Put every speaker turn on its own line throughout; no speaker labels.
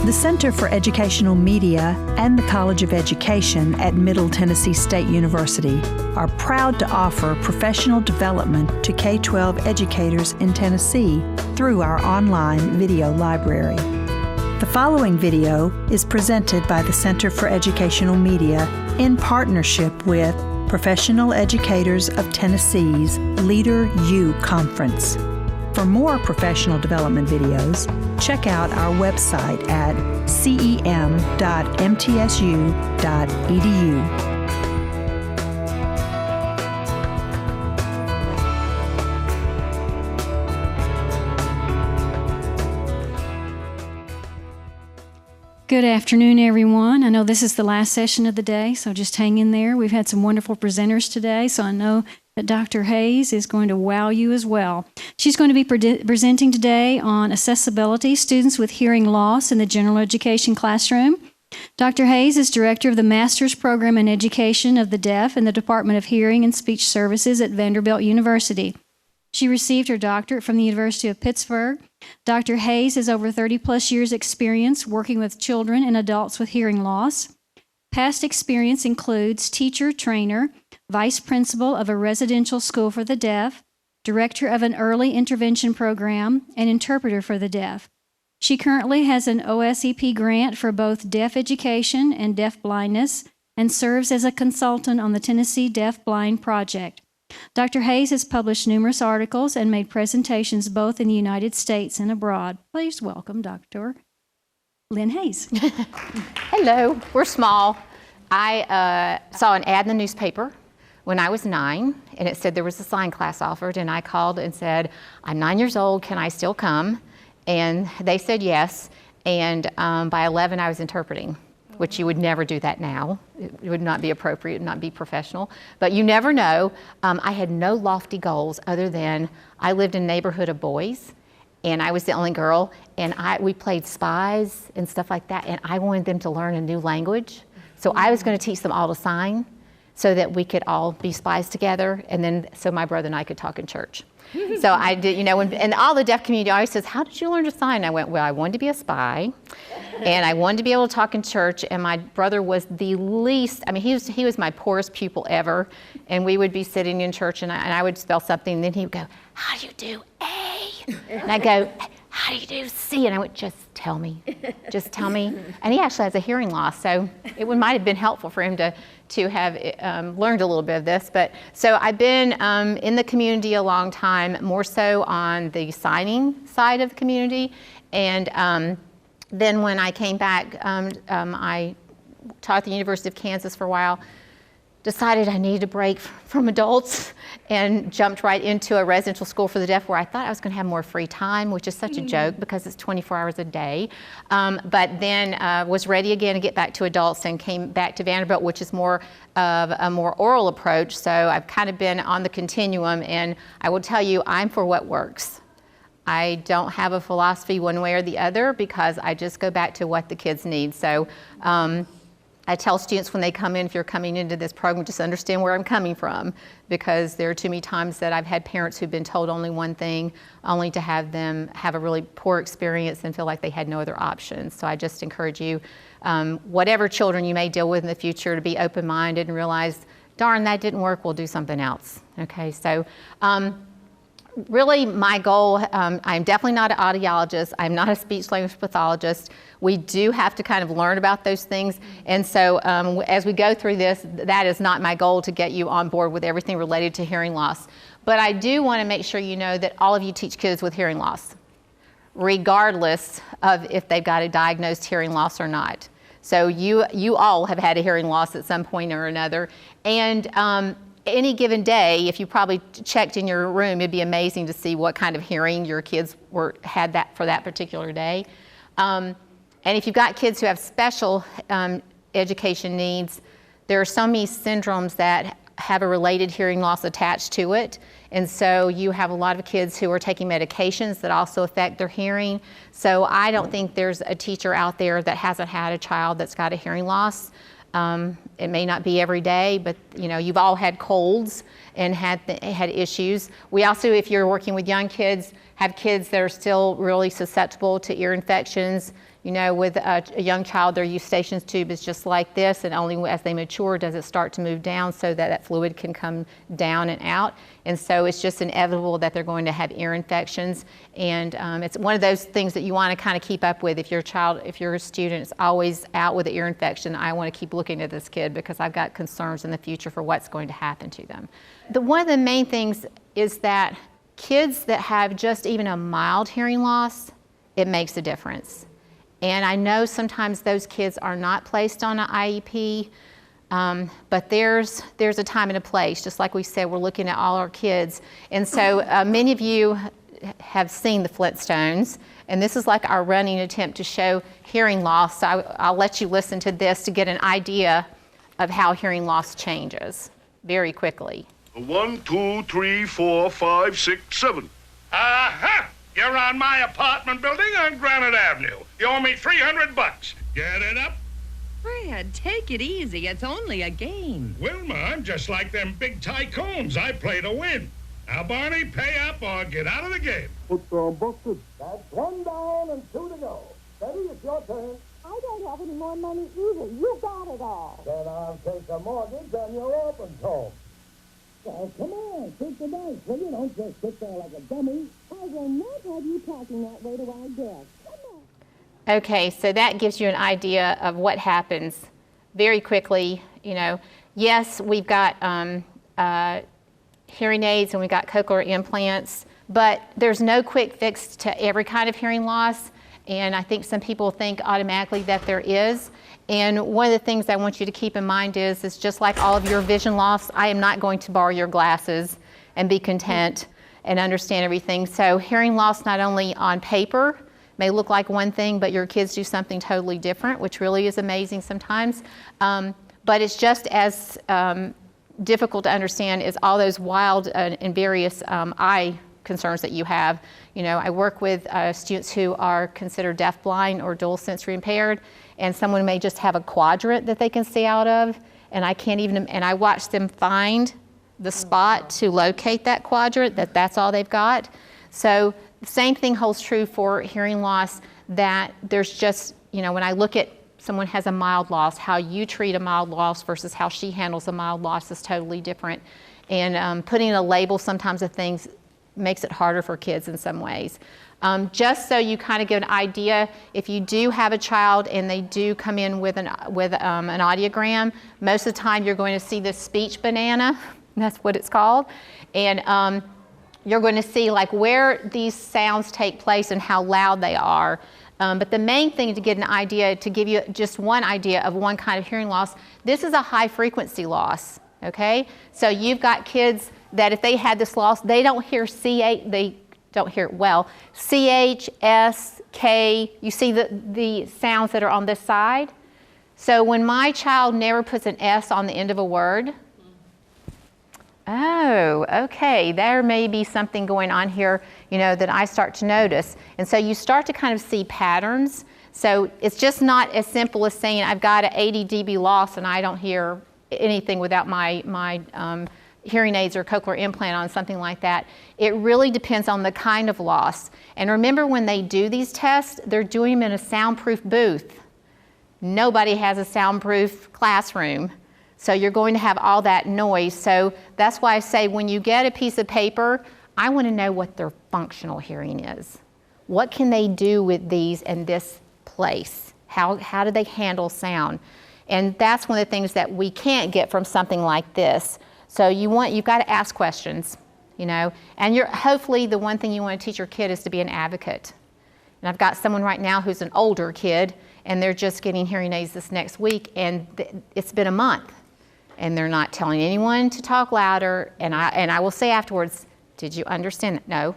The Center for Educational Media and the College of Education at Middle Tennessee State University are proud to offer professional development to K-12 educators in Tennessee through our online video library. The following video is presented by the Center for Educational Media in partnership with Professional Educators of Tennessee's LeaderU Conference. For more professional development videos, check out our website at cem.mtsu.edu.
Good afternoon, everyone. I know this is the last session of the day, so just hang in there. We've had some wonderful presenters today, so I know that Dr. Hayes is going to wow you as well. She's going to be presenting today on accessibility, students with hearing loss in the general education classroom. Dr. Hayes is director of the Master's Program in Education of the Deaf in the Department of Hearing and Speech Services at Vanderbilt University. She received her doctorate from the University of Pittsburgh. Dr. Hayes has over 30-plus years' experience working with children and adults with hearing loss. Past experience includes teacher, trainer, vice principal of a residential school for the deaf, director of an early intervention program, and interpreter for the deaf. She currently has an OSEP grant for both deaf education and deaf blindness and serves as a consultant on the Tennessee Deaf Blind Project. Dr. Hayes has published numerous articles and made presentations both in the United States and abroad. Please welcome Dr. Lynn Hayes.
Hello, we're small. I saw an ad in the newspaper when I was 9, and it said there was a sign class offered, and I called and said, I'm 9 years old, can I still come? And they said yes, and by 11 I was interpreting, which you would never do that now. It would not be appropriate, it would not be professional, but you never know. I had no lofty goals other than I lived in a neighborhood of boys, and I was the only girl, and we played spies and stuff like that, and I wanted them to learn a new language. So I was going to teach them all to sign so that we could all be spies together, and then so my brother and I could talk in church. So I did, and all the deaf community always says, how did you learn to sign? I went, well, I wanted to be a spy, and I wanted to be able to talk in church, and my brother was the least, he was my poorest pupil ever, and we would be sitting in church, and I would spell something, and then he would go, how do you do A? And I go, how do you do C? And I went, just tell me. And he actually has a hearing loss, so it might have been helpful for him to have learned a little bit of this. But so I've been in the community a long time, more so on the signing side of the community. And then when I came back, I taught at the University of Kansas for a while, decided I needed a break from adults, and jumped right into a residential school for the deaf where I thought I was going to have more free time, which is such a joke because it's 24 hours a day. But then was ready again to get back to adults and came back to Vanderbilt, which is more of a more oral approach. So I've kind of been on the continuum, and I will tell you, I'm for what works. I don't have a philosophy one way or the other because I just go back to what the kids need. So I tell students when they come in, if you're coming into this program, just understand where I'm coming from, because there are too many times that I've had parents who've been told only one thing, only to have them have a really poor experience and feel like they had no other options. So I just encourage you, whatever children you may deal with in the future, to be open-minded and realize, darn, that didn't work, we'll do something else. Okay, so really my goal, I'm definitely not an audiologist, I'm not a speech language pathologist. We do have to kind of learn about those things, and so as we go through this, that is not my goal to get you on board with everything related to hearing loss. But I do want to make sure you know that all of you teach kids with hearing loss, regardless of if they've got a diagnosed hearing loss or not. So you all have had a hearing loss at some point or another, and any given day, if you probably checked in your room, it'd be amazing to see what kind of hearing your kids had that for that particular day. And if you've got kids who have special education needs, there are so many syndromes that have a related hearing loss attached to it. And so you have a lot of kids who are taking medications that also affect their hearing. So I don't think there's a teacher out there that hasn't had a child that's got a hearing loss. It may not be every day, but you've all had colds and had issues. We also, if you're working with young kids, have kids that are still really susceptible to ear infections. You know, with a young child, their eustachian tube is just like this, and only as they mature does it start to move down so that that fluid can come down and out. And so it's just inevitable that they're going to have ear infections. And it's one of those things that you want to kind of keep up with. If your child, if your student is always out with an ear infection, I want to keep looking at this kid because I've got concerns in the future for what's going to happen to them. One of the main things is that kids that have just even a mild hearing loss, it makes a difference. And I know sometimes those kids are not placed on an IEP, but there's a time and a place. Just like we said, we're looking at all our kids. And so many of you have seen the Flintstones, and this is like our running attempt to show hearing loss. So I'll let you listen to this to get an idea of how hearing loss changes very quickly.
1, 2, 3, 4, 5, 6, 7. Aha! You're on my apartment building on Granite Avenue. You owe me $300. Get it up?
Fred, take it easy. It's only a game.
Wilma, I'm just like them big tycoons. I play to win. Now, Barney, pay up or get out of the game.
Busted. That's 1 down and 2 to go. Betty, it's your turn.
I don't have any more money either. You got it all.
Then I'll take a mortgage on your open home. Well, come on, take the dice, will you? Don't just sit there like a dummy.
I will not have you talking that way to our guests. Come on.
Okay, so that gives you an idea of what happens very quickly. You know, yes, we've got hearing aids and we've got cochlear implants, but there's no quick fix to every kind of hearing loss. And I think some people think automatically that there is. And one of the things I want you to keep in mind is just like all of your vision loss, I am not going to borrow your glasses and be content and understand everything. So hearing loss not only on paper may look like one thing, but your kids do something totally different, which really is amazing sometimes. But it's just as difficult to understand as all those wild and various eye concerns that you have. You know, I work with students who are considered deafblind or dual sensory impaired, and someone may just have a quadrant that they can see out of, and I can't even, and I watch them find the spot to locate that quadrant, that's all they've got. So the same thing holds true for hearing loss, that there's just, you know, when I look at someone has a mild loss, how you treat a mild loss versus how she handles a mild loss is totally different. And putting a label sometimes of things makes it harder for kids in some ways. Just so you kind of get an idea, if you do have a child and they do come in with an audiogram, most of the time you're going to see this speech banana, that's what it's called, and you're going to see like where these sounds take place and how loud they are. But the main thing to get an idea, to give you just one idea of one kind of hearing loss, this is a high frequency loss, okay? So you've got kids that if they had this loss, they don't hear CH, they don't hear it well. CH, S, K, you see the sounds that are on this side? So when my child never puts an S on the end of a word, oh, okay, there may be something going on here, you know, that I start to notice. And so you start to kind of see patterns. So it's just not as simple as saying I've got an 80 dB loss and I don't hear anything without my hearing aids or cochlear implant on, something like that. It really depends on the kind of loss. And remember, when they do these tests, they're doing them in a soundproof booth. Nobody has a soundproof classroom. So you're going to have all that noise. So that's why I say when you get a piece of paper, I want to know what their functional hearing is. What can they do with these in this place? How do they handle sound? And that's one of the things that we can't get from something like this. So you've got to ask questions, you know, and hopefully the one thing you want to teach your kid is to be an advocate. And I've got someone right now who's an older kid, and they're just getting hearing aids this next week, and it's been a month, and they're not telling anyone to talk louder. And I will say afterwards, did you understand it? No.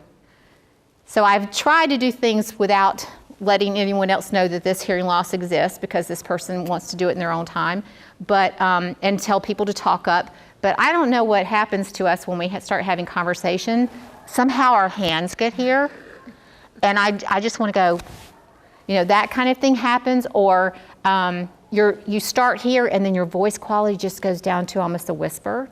So I've tried to do things without letting anyone else know that this hearing loss exists, because this person wants to do it in their own time, but and tell people to talk up. But I don't know what happens to us when we start having conversation. Somehow our hands get here, and I just want to go, you know, that kind of thing happens. Or you start here, and then your voice quality just goes down to almost a whisper.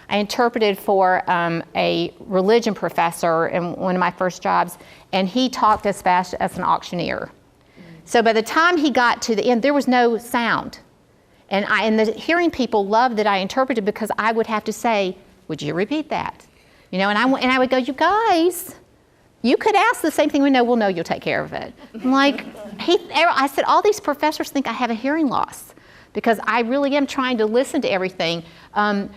I interpreted for a religion professor in one of my first jobs, and he talked as fast as an auctioneer. So by the time he got to the end, there was no sound. And the hearing people loved that I interpreted because I would have to say, would you repeat that? You know, and I would go, you guys, you could ask the same thing. We'll know you'll take care of it. I'm like, I said, all these professors think I have a hearing loss because I really am trying to listen to everything.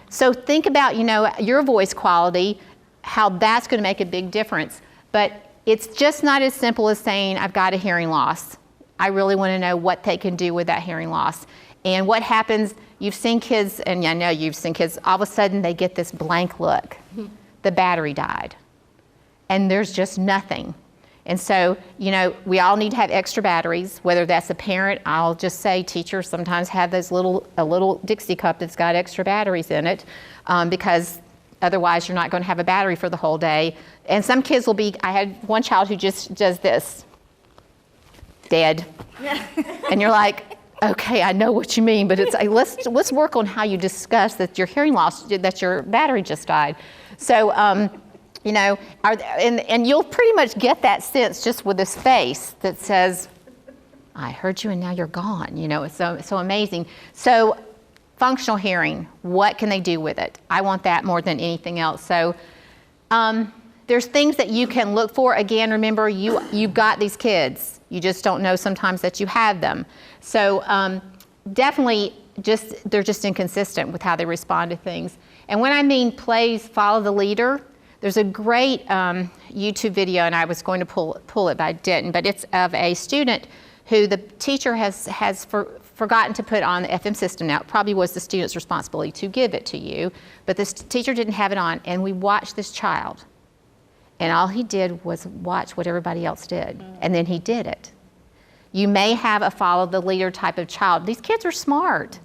So think about, you know, your voice quality, how that's going to make a big difference. But it's just not as simple as saying, I've got a hearing loss. I really want to know what they can do with that hearing loss. And what happens, you've seen kids, and I know you've seen kids, all of a sudden they get this blank look. The battery died. And there's just nothing. And so, you know, we all need to have extra batteries, whether that's a parent. I'll just say teachers sometimes have a little Dixie cup that's got extra batteries in it because otherwise you're not going to have a battery for the whole day. And some kids will be, I had one child who just does this, dead. And you're like, okay, I know what you mean, but it's let's work on how you discuss that your hearing loss, that your battery just died. So, you know, and you'll pretty much get that sense just with this face that says, I heard you and now you're gone. You know, it's so amazing. So functional hearing, what can they do with it? I want that more than anything else. So there's things that you can look for. Again, remember, you've got these kids. You just don't know sometimes that you have them. So definitely they're just inconsistent with how they respond to things. And when I mean plays follow the leader, there's a great YouTube video, and I was going to pull it, but I didn't. But it's of a student who the teacher has forgotten to put on the FM system. Now, it probably was the student's responsibility to give it to you, but this teacher didn't have it on, and we watched this child. And all he did was watch what everybody else did, and then he did it. You may have a follow the leader type of child. These kids are smart,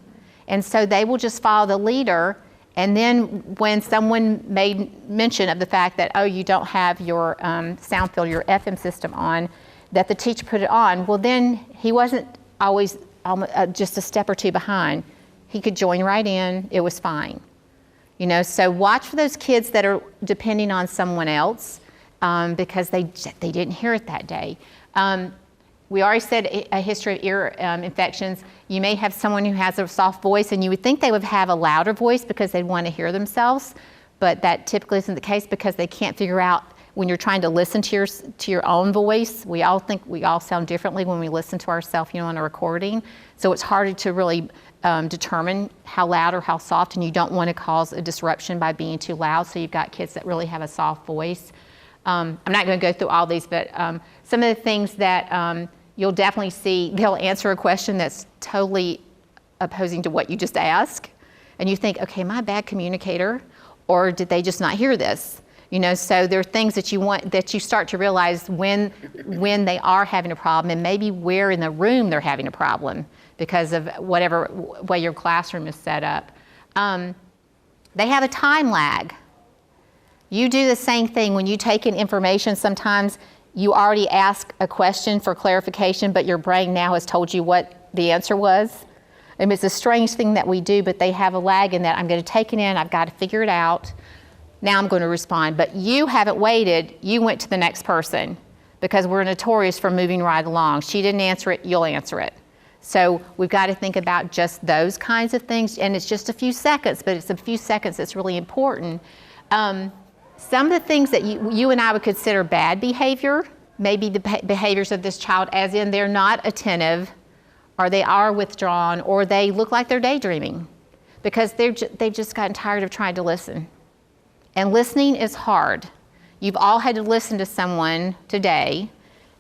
and so they will just follow the leader. And then when someone made mention of the fact that, oh, you don't have your sound filter, your FM system on, that the teacher put it on, well, then he wasn't always just a step or two behind. He could join right in. It was fine. You know, so watch for those kids that are depending on someone else because they didn't hear it that day. We already said a history of ear infections. You may have someone who has a soft voice, and you would think they would have a louder voice because they'd want to hear themselves, but that typically isn't the case because they can't figure out when you're trying to listen to your own voice. We all think we all sound differently when we listen to ourselves, you know, on a recording. So it's harder to really determine how loud or how soft, and you don't want to cause a disruption by being too loud. So you've got kids that really have a soft voice. I'm not going to go through all these, but some of the things that you'll definitely see, they'll answer a question that's totally opposing to what you just asked. And you think, okay, am I a bad communicator? Or did they just not hear this? You know, so there are things that you start to realize when they are having a problem, and maybe where in the room they're having a problem because of whatever way your classroom is set up. They have a time lag. You do the same thing when you take in information. Sometimes you already ask a question for clarification, but your brain now has told you what the answer was. And it's a strange thing that we do, but they have a lag in that I'm going to take it in, I've got to figure it out. Now I'm going to respond. But you haven't waited, you went to the next person because we're notorious for moving right along. She didn't answer it, you'll answer it. So we've got to think about just those kinds of things, and it's just a few seconds, but it's a few seconds that's really important. Some of the things that you and I would consider bad behavior, maybe the behaviors of this child, as in they're not attentive, or they are withdrawn, or they look like they're daydreaming because they've just gotten tired of trying to listen. And listening is hard. You've all had to listen to someone today.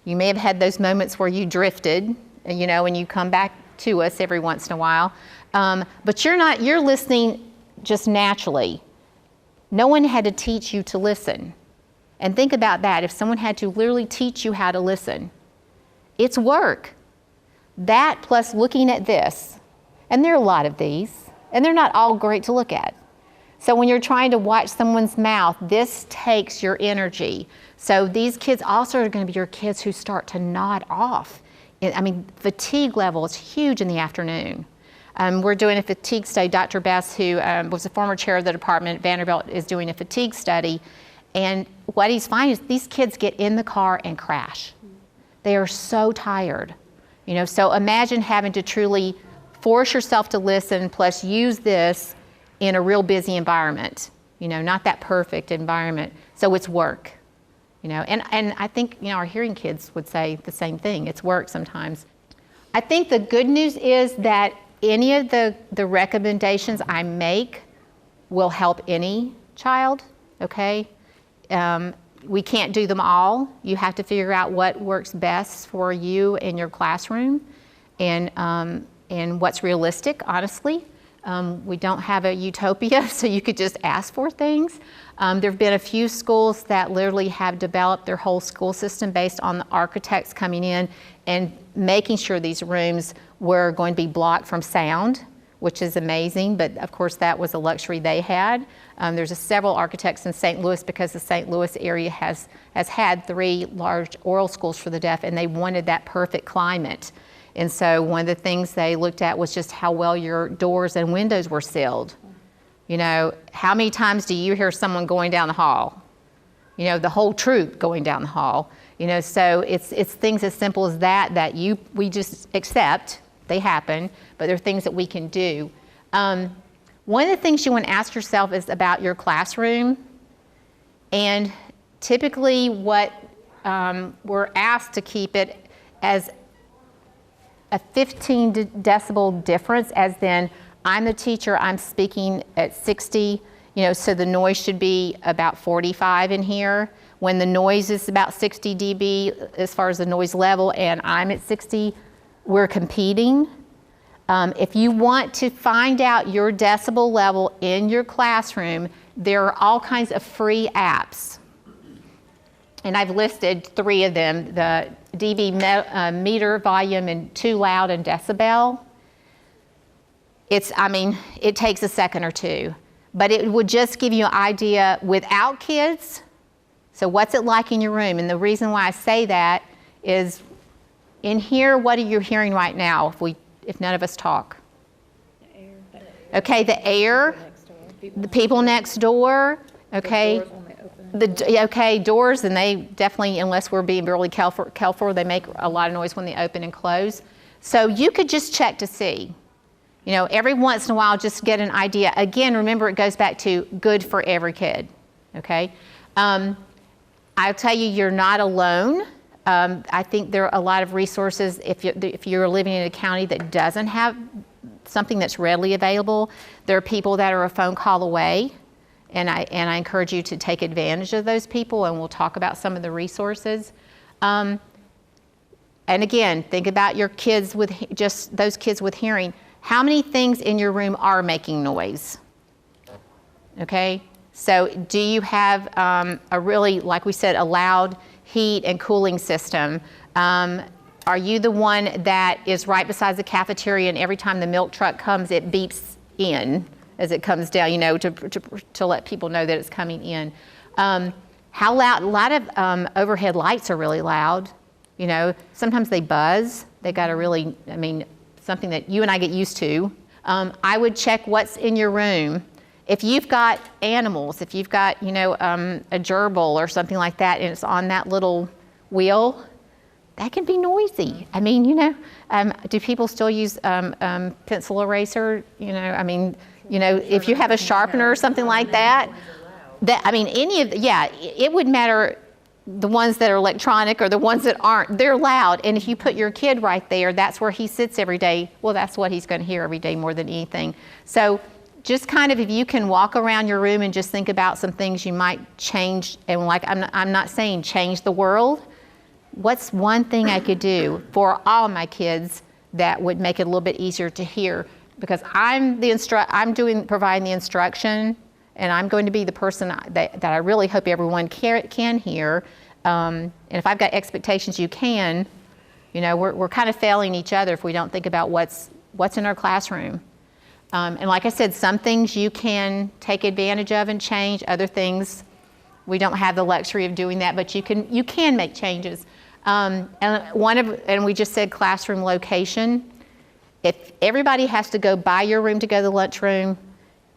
You may have had those moments where you drifted, you know, and you come back to us every once in a while. But you're listening just naturally. No one had to teach you to listen. And think about that. If someone had to literally teach you how to listen, it's work. That plus looking at this, and there are a lot of these, and they're not all great to look at. So when you're trying to watch someone's mouth, this takes your energy. So these kids also are going to be your kids who start to nod off. I mean, fatigue level is huge in the afternoon. We're doing a fatigue study. Dr. Bess, who was a former chair of the department at Vanderbilt, is doing a fatigue study. And what he's finding is these kids get in the car and crash. They are so tired. So imagine having to truly force yourself to listen plus use this in a real busy environment, not that perfect environment. So it's work, and I think, our hearing kids would say the same thing. It's work sometimes. I think the good news is that any of the recommendations I make will help any child, okay? We can't do them all. You have to figure out what works best for you in your classroom and what's realistic, honestly. We don't have a utopia, so you could just ask for things. There have been a few schools that literally have developed their whole school system based on the architects coming in and making sure these rooms were going to be blocked from sound, which is amazing, but of course that was a luxury they had. There's several architects in St. Louis because the St. Louis area has had 3 large oral schools for the deaf, and they wanted that perfect climate. And so one of the things they looked at was just how well your doors and windows were sealed. How many times do you hear someone going down the hall? The whole troop going down the hall. So it's things as simple as that we just accept. They happen, but they're things that we can do. One of the things you want to ask yourself is about your classroom. And typically what we're asked to keep it as a 15 decibel difference, as then I'm the teacher, I'm speaking at 60, so the noise should be about 45 in here. When the noise is about 60 dB as far as the noise level and I'm at 60, we're competing. If you want to find out your decibel level in your classroom, there are all kinds of free apps. And I've listed 3 of them, the dB meter, volume, and 2 loud and decibel. It takes a second or 2, but it would just give you an idea without kids. So what's it like in your room? And the reason why I say that is in here, what are you hearing right now if none of us talk? The air. Okay, the air, the people next door, okay. Doors, and they definitely, unless we're being really careful, they make a lot of noise when they open and close. So you could just check to see. Every once in a while, just get an idea. Again, remember, it goes back to good for every kid, okay? I'll tell you, you're not alone. I think there are a lot of resources. If you're living in a county that doesn't have something that's readily available, there are people that are a phone call away. And I encourage you to take advantage of those people, and we'll talk about some of the resources. And again, think about your kids just those kids with hearing. How many things in your room are making noise? Okay, so do you have a really, like we said, a loud heat and cooling system? Are you the one that is right beside the cafeteria, and every time the milk truck comes, it beeps in as it comes down, to let people know that it's coming in? How loud? A lot of overhead lights are really loud. Sometimes they buzz. They got to really, something that you and I get used to. I would check what's in your room. If you've got animals, if you've got, a gerbil or something like that, and it's on that little wheel, that can be noisy. Do people still use pencil eraser? If you have a sharpener or something like that, it would matter. The ones that are electronic or the ones that aren't, they're loud. And if you put your kid right there, that's where he sits every day. Well, that's what he's going to hear every day more than anything. So just kind of, if you can walk around your room and just think about some things you might change. And I'm not saying change the world. What's one thing I could do for all my kids that would make it a little bit easier to hear? Because I'm providing the instruction, and I'm going to be the person that I really hope everyone can hear. And if I've got expectations, you can. We're kind of failing each other if we don't think about what's in our classroom. And like I said, some things you can take advantage of and change. Other things, we don't have the luxury of doing that, but you can make changes. And we just said classroom location. If everybody has to go by your room to go to the lunchroom,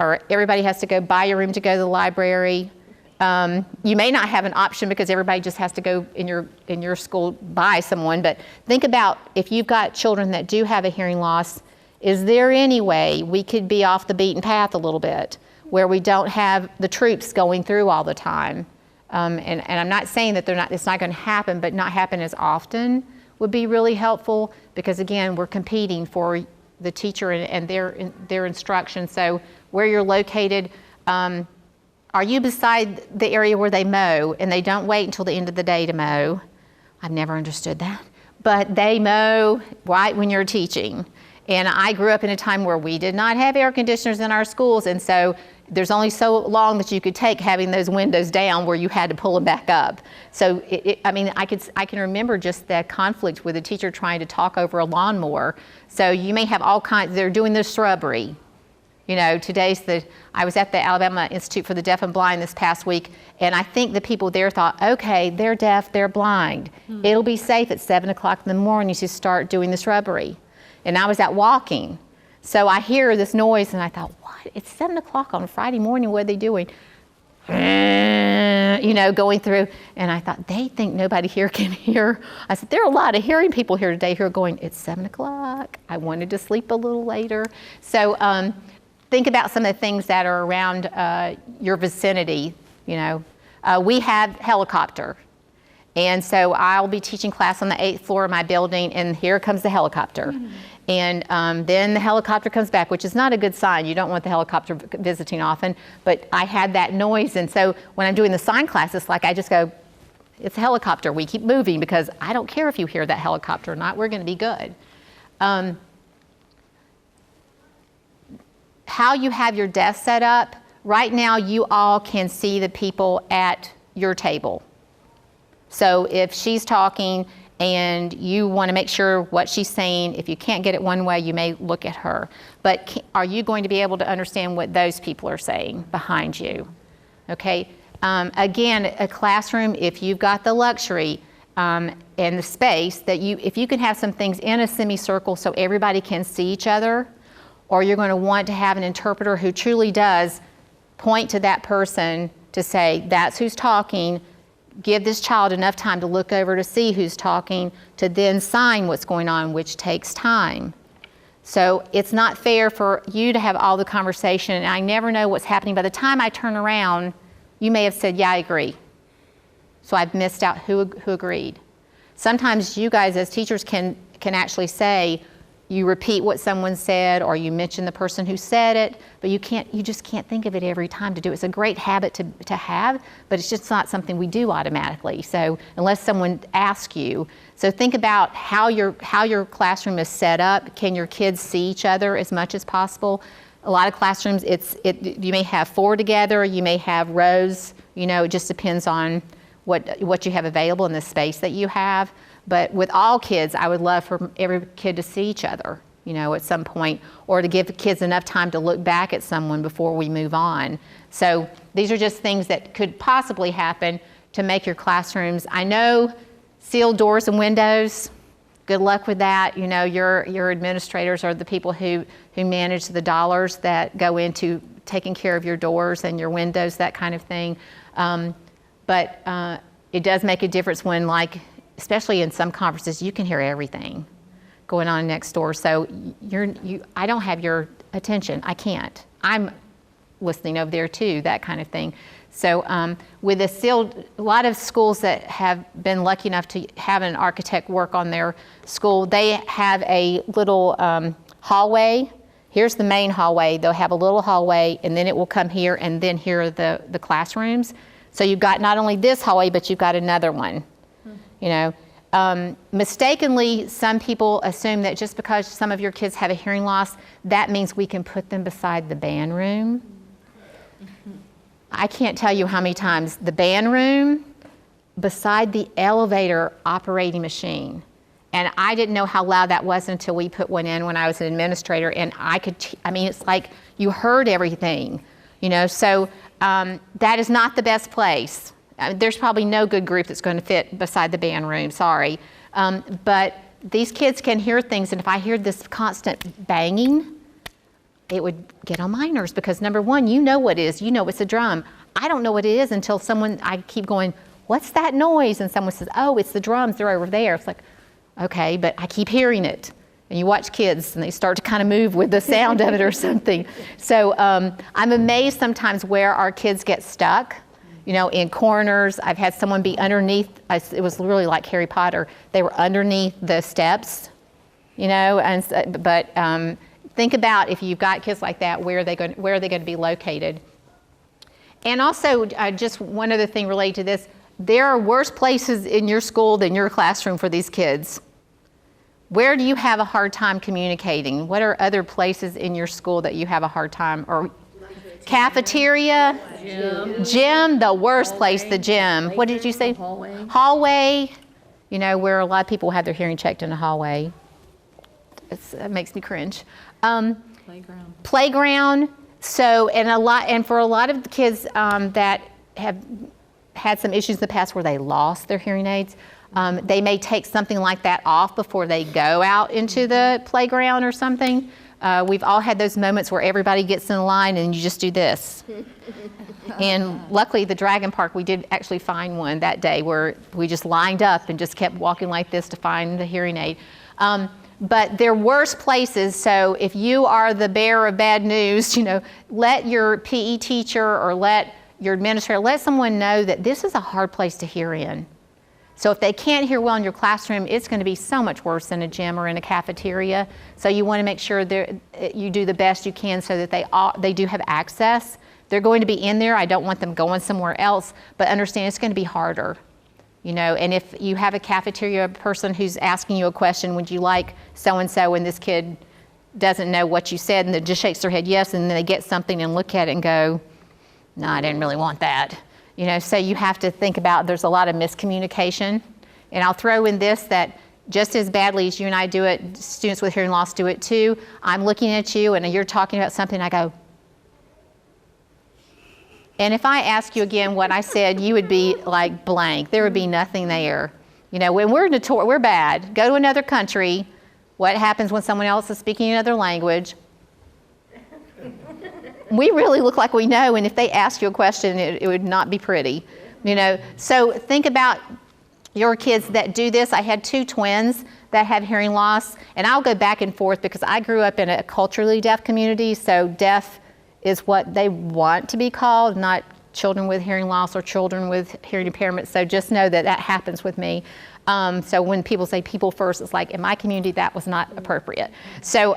or everybody has to go by your room to go to the library, You may not have an option because everybody just has to go in your school by someone, but think about if you've got children that do have a hearing loss, is there any way we could be off the beaten path a little bit where we don't have the troops going through all the time? And I'm not saying that it's not going to happen, but not happen as often would be really helpful because again, we're competing for the teacher and their instruction. So where you're located, are you beside the area where they mow and they don't wait until the end of the day to mow? I've never understood that. But they mow right when you're teaching. And I grew up in a time where we did not have air conditioners in our schools, and so there's only so long that you could take having those windows down where you had to pull them back up. So, I can remember just the conflict with a teacher trying to talk over a lawnmower. So you may have all kinds, they're doing the shrubbery. You know, I was at the Alabama Institute for the Deaf and Blind this past week, and I think the people there thought, okay, they're deaf, they're blind. It'll be safe at 7 o'clock in the morning to start doing the shrubbery. And I was out walking. So I hear this noise and I thought, what? It's 7 o'clock on a Friday morning, what are they doing? You know, going through. And I thought, they think nobody here can hear. I said, there are a lot of hearing people here today who are going, it's 7 o'clock. I wanted to sleep a little later. So think about some of the things that are around your vicinity. You know, we have helicopter. And so I'll be teaching class on the 8th floor of my building, and here comes the helicopter. And then the helicopter comes back, which is not a good sign. You don't want the helicopter visiting often, but I had that noise. And so when I'm doing the sign class, it's like I just go, it's a helicopter. We keep moving because I don't care if you hear that helicopter or not. We're going to be good. How you have your desk set up, right now you all can see the people at your table. So if she's talking and you want to make sure what she's saying, if you can't get it one way, you may look at her. But are you going to be able to understand what those people are saying behind you? Okay. Again, a classroom, if you've got the luxury and the space that if you can have some things in a semicircle so everybody can see each other, or you're going to want to have an interpreter who truly does point to that person to say, that's who's talking. Give this child enough time to look over to see who's talking, to then sign what's going on, which takes time. So it's not fair for you to have all the conversation, and I never know what's happening. By the time I turn around, you may have said, yeah, I agree. So I've missed out who agreed. Sometimes you guys as teachers can actually say, you repeat what someone said, or you mention the person who said it, but you just can't think of it every time to do it. It's a great habit to have, but it's just not something we do automatically. So unless someone asks you, so think about how your classroom is set up. Can your kids see each other as much as possible? A lot of classrooms, you may have 4 together, you may have rows. You know, it just depends on what you have available in the space that you have. But with all kids, I would love for every kid to see each other, you know, at some point, or to give the kids enough time to look back at someone before we move on. So these are just things that could possibly happen to make your classrooms. I know sealed doors and windows, good luck with that. You know, your administrators are the people who manage the dollars that go into taking care of your doors and your windows, that kind of thing. But it does make a difference when, like, especially in some conferences, you can hear everything going on next door. So I don't have your attention. I can't. I'm listening over there too, that kind of thing. So with a lot of schools that have been lucky enough to have an architect work on their school, they have a little hallway. Here's the main hallway. They'll have a little hallway, and then it will come here, and then here are the classrooms. So you've got not only this hallway, but you've got another one. You know, mistakenly, some people assume that just because some of your kids have a hearing loss, that means we can put them beside the band room. I can't tell you how many times the band room beside the elevator operating machine. And I didn't know how loud that was until we put one in when I was an administrator, and it's like you heard everything, you know, so that is not the best place. There's probably no good group that's going to fit beside the band room, sorry. But these kids can hear things, and if I hear this constant banging, it would get on my nerves because number one, you know what it is, you know it's a drum. I don't know what it is until I keep going, what's that noise? And someone says, oh, it's the drums, they're over there. It's like, okay, but I keep hearing it. And you watch kids and they start to kind of move with the sound of it or something. So I'm amazed sometimes where our kids get stuck, in corners. I've had someone be underneath, it was really like Harry Potter. They were underneath the steps, but think about if you've got kids like that, where are they going to be located? And also, just one other thing related to this, there are worse places in your school than your classroom for these kids. Where do you have a hard time communicating? What are other places in your school that you have a hard time? Or cafeteria? Gym, the worst place, the gym. What did you say? Hallway, where a lot of people have their hearing checked in the hallway. It makes me cringe. Playground. So, and for a lot of the kids that have had some issues in the past where they lost their hearing aids, they may take something like that off before they go out into the playground or something. We've all had those moments where everybody gets in line and you just do this. And luckily, the Dragon Park, we did actually find one that day where we just lined up and just kept walking like this to find the hearing aid. But there are worse places, so if you are the bearer of bad news, let your PE teacher or let your administrator, let someone know that this is a hard place to hear in. So if they can't hear well in your classroom, it's going to be so much worse than a gym or in a cafeteria. So you want to make sure you do the best you can so that they do have access. They're going to be in there. I don't want them going somewhere else, but understand it's going to be harder. And if you have a cafeteria person who's asking you a question, would you like so-and-so, and this kid doesn't know what you said and then just shakes their head yes, and then they get something and look at it and go, no, I didn't really want that. So you have to think about there's a lot of miscommunication. And I'll throw in this, that just as badly as you and I do it, students with hearing loss do it too. I'm looking at you and you're talking about something, I go, and if I ask you again what I said, you would be like blank. There would be nothing there. When we're bad. Go to another country. What happens when someone else is speaking another language? We really look like we know, and if they ask you a question, it would not be pretty. So think about your kids that do this. I had 2 twins that have hearing loss, and I'll go back and forth because I grew up in a culturally deaf community, so deaf is what they want to be called, not children with hearing loss or children with hearing impairment. So just know that happens with me. So when people say people first, it's like in my community that was not appropriate. So,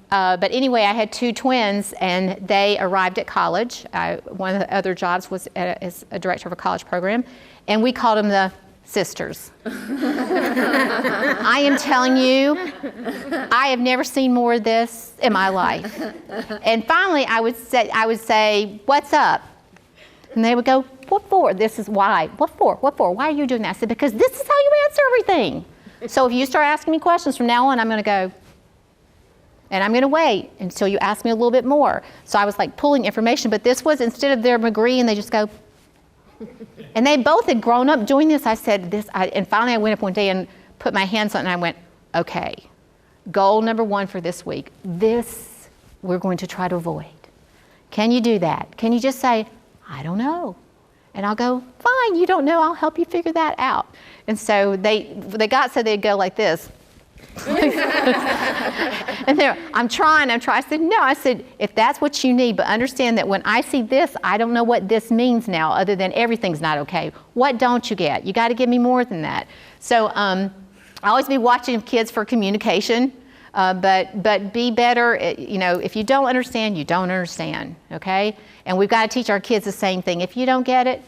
but anyway, I had 2 twins and they arrived at college. One of the other jobs was as a director of a college program, and we called them the sisters. I am telling you, I have never seen more of this in my life. And finally, I would say, what's up? And they would go, what for? This is why. What for? What for? Why are you doing that? I said, because this is how you answer everything. So if you start asking me questions from now on, I'm going to go, and I'm going to wait until you ask me a little bit more. So I was like pulling information, but this was, instead of them agreeing, they just go, and they both had grown up doing this. I said this, and finally I went up one day and put my hands on it and I went, okay, goal number 1 for this week, this we're going to try to avoid. Can you do that? Can you just say, I don't know? And I'll go, fine, you don't know, I'll help you figure that out. And so they got so they'd go like this. And I'm trying. I said, no. I said, if that's what you need, but understand that when I see this, I don't know what this means now, other than everything's not okay. What don't you get? You got to give me more than that. So I always be watching kids for communication, but be better. If you don't understand, you don't understand, okay? And we've got to teach our kids the same thing. If you don't get it,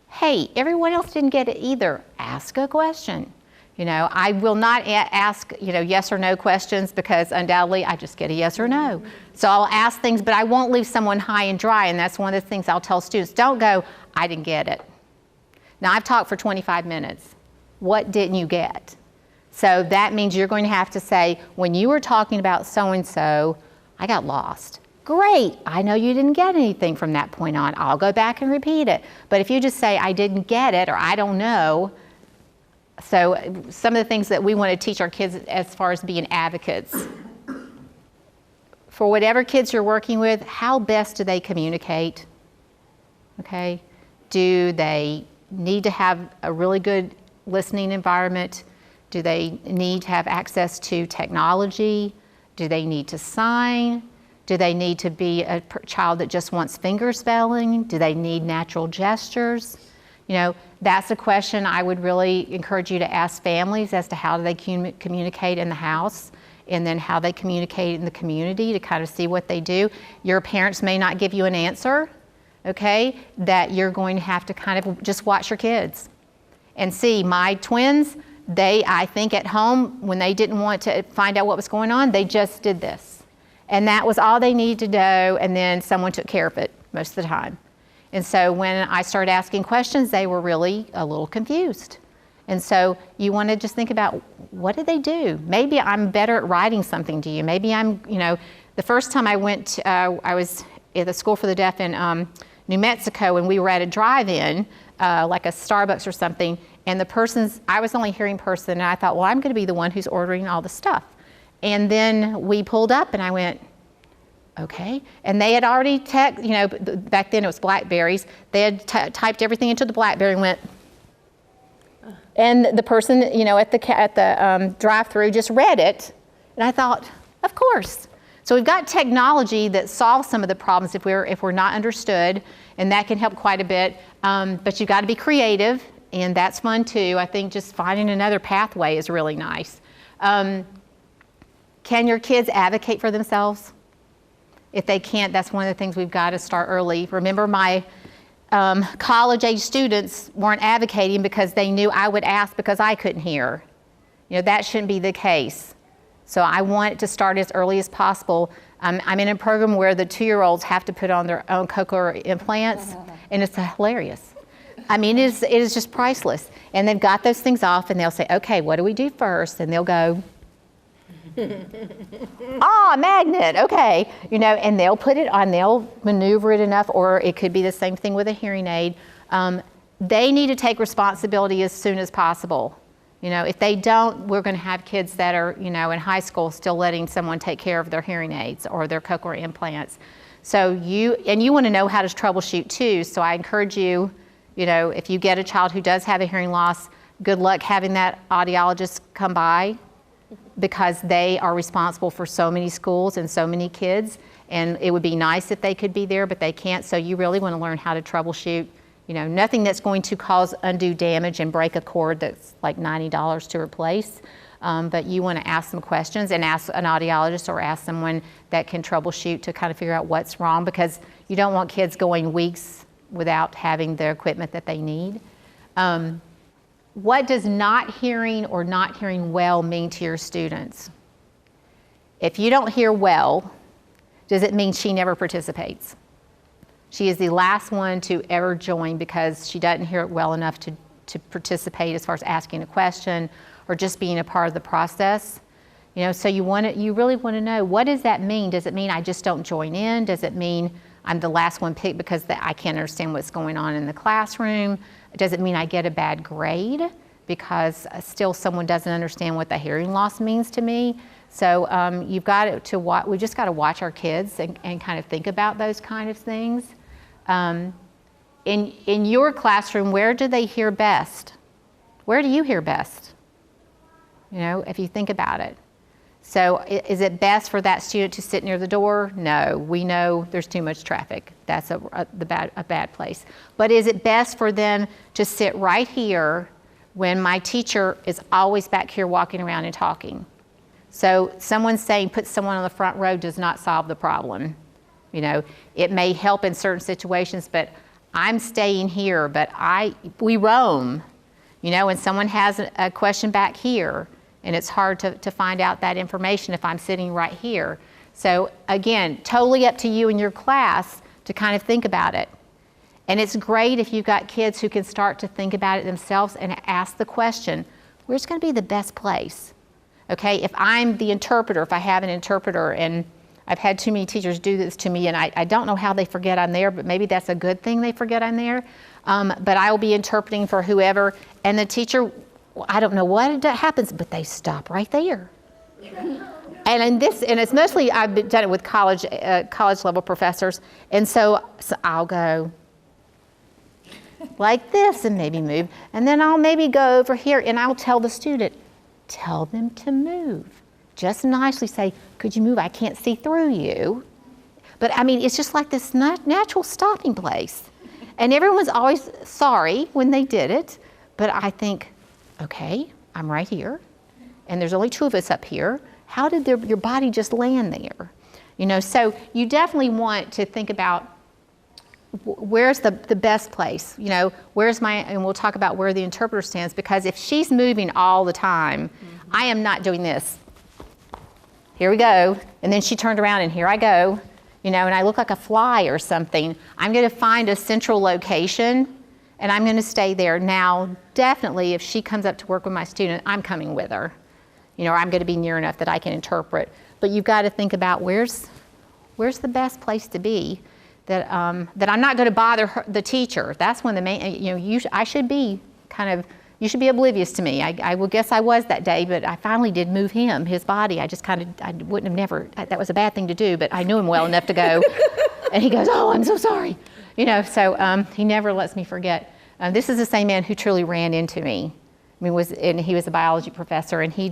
hey, everyone else didn't get it either. Ask a question. I will not ask, yes or no questions, because undoubtedly I just get a yes or no. So I'll ask things, but I won't leave someone high and dry, and that's one of the things I'll tell students. Don't go, I didn't get it. Now, I've talked for 25 minutes. What didn't you get? So that means you're going to have to say, when you were talking about so-and-so, I got lost. Great, I know you didn't get anything from that point on. I'll go back and repeat it. But if you just say, I didn't get it, or I don't know, so some of the things that we want to teach our kids as far as being advocates. For whatever kids you're working with, how best do they communicate? Okay? Do they need to have a really good listening environment? Do they need to have access to technology? Do they need to sign? Do they need to be a child that just wants finger spelling? Do they need natural gestures? You know, that's a question I would really encourage you to ask families as to how do they communicate in the house, and then how they communicate in the community to kind of see what they do. Your parents may not give you an answer, okay, that you're going to have to kind of just watch your kids and see. My twins, I think at home, when they didn't want to find out what was going on, they just did this. And that was all they needed to know, and then someone took care of it most of the time. And so when I started asking questions, they were really a little confused. And so you want to just think about, what did they do? Maybe I'm better at writing something to you. Maybe I'm, you know, the first time I went, I was at the School for the Deaf in New Mexico, and we were at a drive-in, like a Starbucks or something, and I was the only hearing person, and I thought, well, I'm going to be the one who's ordering all the stuff. And then we pulled up, and I went, okay. And they had already back then it was Blackberries. They had typed everything into the Blackberry and went, and the person, you know, at the drive-through just read it. And I thought, of course. So we've got technology that solves some of the problems if we're not understood, and that can help quite a bit. But you've got to be creative, and that's fun too. I think just finding another pathway is really nice. Can your kids advocate for themselves? If they can't, that's one of the things we've got to start early. Remember, my college-age students weren't advocating because they knew I would ask because I couldn't hear. You know, that shouldn't be the case. So I want it to start as early as possible. I'm in a program where the 2-year-olds have to put on their own cochlear implants, and it's hilarious. I mean, it is just priceless. And they've got those things off, and they'll say, okay, what do we do first? And they'll go, magnet, okay. You know, and they'll put it on, they'll maneuver it enough, or it could be the same thing with a hearing aid. They need to take responsibility as soon as possible. You know, if they don't, we're going to have kids that are, you know, in high school still letting someone take care of their hearing aids or their cochlear implants. So you want to know how to troubleshoot too. So I encourage you, you know, if you get a child who does have a hearing loss, good luck having that audiologist come by, because they are responsible for so many schools and so many kids. And it would be nice if they could be there, but they can't. So you really want to learn how to troubleshoot. You know, nothing that's going to cause undue damage and break a cord that's like $90 to replace. But you want to ask some questions and ask an audiologist or ask someone that can troubleshoot to kind of figure out what's wrong, because you don't want kids going weeks without having the equipment that they need. What does not hearing or not hearing well mean to your students? If you don't hear well, does it mean she never participates? She is the last one to ever join because she doesn't hear it well enough to participate as far as asking a question or just being a part of the process. You know, so you really want to know, what does that mean? Does it mean I just don't join in? Does it mean I'm the last one picked because I can't understand what's going on in the classroom? Does it mean I get a bad grade because still someone doesn't understand what the hearing loss means to me? So you've got to watch. We just got to watch our kids and kind of think about those kind of things. In your classroom, where do they hear best? Where do you hear best? You know, if you think about it. So is it best for that student to sit near the door? No, we know there's too much traffic. That's a bad place. But is it best for them to sit right here when my teacher is always back here walking around and talking? So someone saying put someone on the front row does not solve the problem. You know, it may help in certain situations, but I'm staying here, but we roam, you know, and someone has a question back here, and it's hard to find out that information if I'm sitting right here. So again, totally up to you and your class to kind of think about it. And it's great if you've got kids who can start to think about it themselves and ask the question, where's going to be the best place? Okay, if I'm the interpreter, if I have an interpreter, and I've had too many teachers do this to me, and I don't know how they forget I'm there, but maybe that's a good thing they forget I'm there. But I will be interpreting for whoever, and the teacher, I don't know what happens, but they stop right there. And it's mostly, I've done it with college level professors, and so I'll go, like this, and maybe move. And then I'll maybe go over here, and I'll tell the student, tell them to move. Just nicely say, could you move? I can't see through you. But I mean, it's just like this natural stopping place. And everyone's always sorry when they did it, but I think, okay, I'm right here, and there's only 2 of us up here. How did your body just land there? You know, so you definitely want to think about where's the best place, you know, and we'll talk about where the interpreter stands, because if she's moving all the time, I am not doing this. Here we go, and then she turned around and here I go, you know, and I look like a fly or something. I'm gonna find a central location and I'm gonna stay there. Now, definitely if she comes up to work with my student, I'm coming with her. You know, or I'm gonna be near enough that I can interpret. But you've gotta think about where's the best place to be, that I'm not gonna bother the teacher. That's when the main, you know, I should be kind of, you should be oblivious to me. I will guess I was that day, but I finally did move his body. I just kind of, I wouldn't have never, that was a bad thing to do, but I knew him well enough to go. And he goes, oh, I'm so sorry. You know, so he never lets me forget. This is the same man who truly ran into me. I mean, and he was a biology professor, and he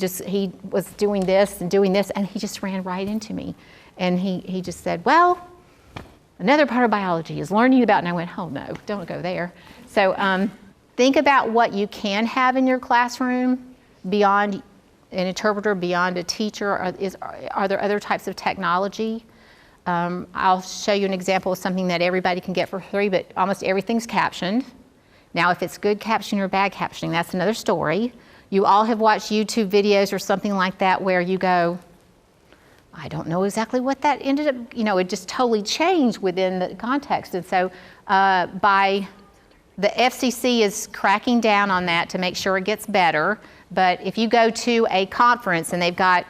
was doing this, and he just ran right into me. And he just said, well, another part of biology is learning about, and I went, oh no, don't go there. So think about what you can have in your classroom beyond an interpreter, beyond a teacher. Are there other types of technology? I'll show you an example of something that everybody can get for free, but almost everything's captioned. Now, if it's good captioning or bad captioning, that's another story. You all have watched YouTube videos or something like that where you go, I don't know exactly what that ended up, you know, it just totally changed within the context. And so the FCC is cracking down on that to make sure it gets better. But if you go to a conference and they've got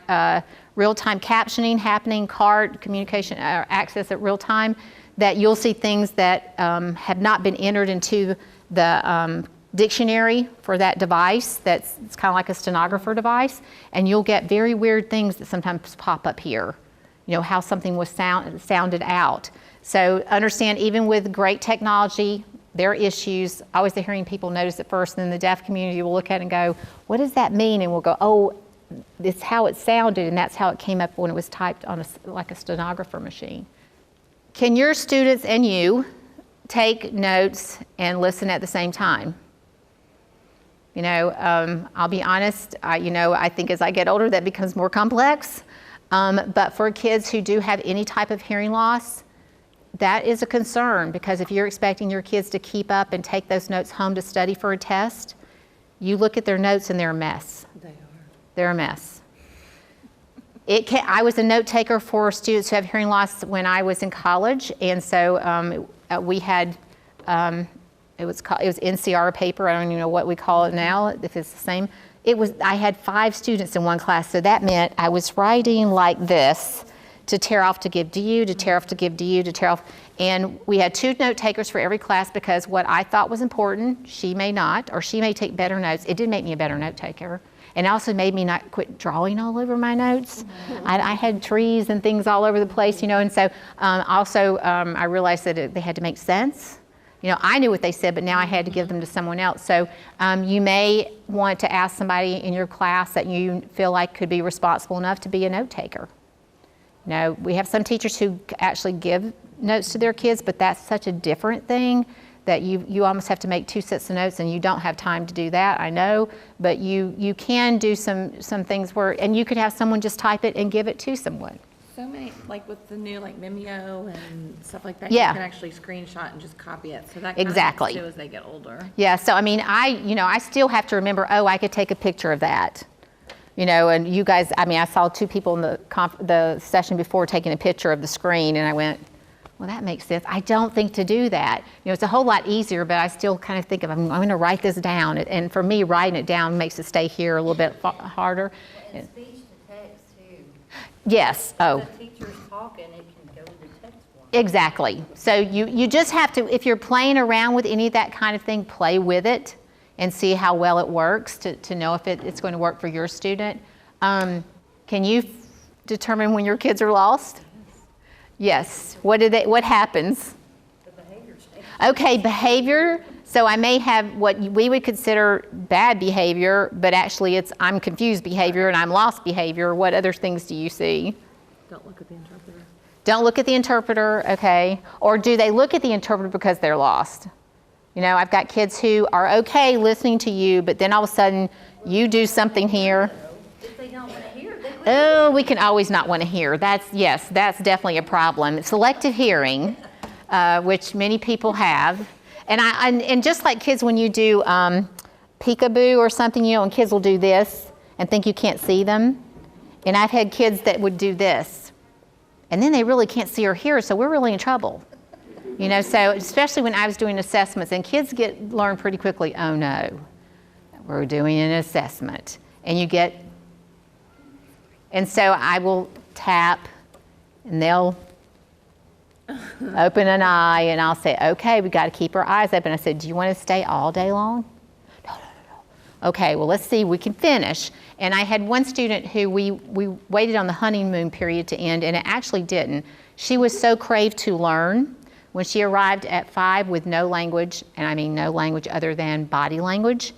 real-time captioning happening, card communication, access at real time, that you'll see things that have not been entered into the dictionary for that device. It's kind of like a stenographer device, and you'll get very weird things that sometimes pop up here. You know, how something was sounded out. So understand, even with great technology, there are issues. I always hearing people notice it first, and then the deaf community will look at it and go, what does that mean? And we'll go, oh, it's how it sounded, and that's how it came up when it was typed on like a stenographer machine. Can your students and you take notes and listen at the same time? You know, I'll be honest, I think as I get older that becomes more complex, but for kids who do have any type of hearing loss, that is a concern, because if you're expecting your kids to keep up and take those notes home to study for a test, you look at their notes and they're a mess. They are. They're a mess. I was a note taker for students who have hearing loss when I was in college, and so we had, it was NCR paper. I don't even know what we call it now, if it's the same. I had 5 students in one class, so that meant I was writing like this, to tear off to give to you, to tear off to give to you, to tear off. And we had 2 note takers for every class, because what I thought was important, she may not, or she may take better notes. It did make me a better note taker. And it also made me not quit drawing all over my notes. I had trees and things all over the place, you know, and so I realized that they had to make sense. You know, I knew what they said, but now I had to give them to someone else. So you may want to ask somebody in your class that you feel like could be responsible enough to be a note taker. You know, we have some teachers who actually give notes to their kids, but that's such a different thing that you almost have to make 2 sets of notes, and you don't have time to do that, I know, but you can do some things where, and you could have someone just type it and give it to someone.
So many, like with the new like Vimeo and stuff like that,
yeah.
You can actually screenshot and just copy it. So that kind
exactly.
of too as they get older.
Yeah, so I mean, I still have to remember, oh, I could take a picture of that. You know, and you guys, I mean, I saw 2 people in the session before taking a picture of the screen, and I went, well, that makes sense. I don't think to do that. You know, it's a whole lot easier, but I still kind of think of, I'm going to write this down. And for me, writing it down makes it stay here a little bit harder.
And speech to text, too.
Yes. Oh.
If the teacher's talking, it can go to text form.
Exactly. So you just have to, if you're playing around with any of that kind of thing, play with it and see how well it works to know if it's going to work for your student. Can you determine when your kids are lost? Yes. What happens?
The behavior change.
Okay, behavior So I may have what we would consider bad behavior, but actually it's I'm confused behavior and I'm lost behavior. What other things do you see?
Don't look at the interpreter.
Don't look at the interpreter, okay. Or do they look at the interpreter because they're lost? You know, I've got kids who are okay listening to you, but then all of a sudden you do something here.
If they don't want to hear, they quit.
Oh, we can always not want to hear. That's definitely a problem. Selective hearing, which many people have. And just like kids when you do peekaboo or something, you know, and kids will do this and think you can't see them. And I've had kids that would do this. And then they really can't see or hear, so we're really in trouble. You know, so especially when I was doing assessments, and kids learn pretty quickly, oh no, we're doing an assessment. And so I will tap, and they'll open an eye, and I'll say, okay, we got to keep our eyes open. I said, do you want to stay all day long? No. Okay, well, let's see, we can finish. And I had one student who we waited on the honeymoon period to end, and it actually didn't. She was so craved to learn. When she arrived at 5 with no language, and I mean no language other than body language,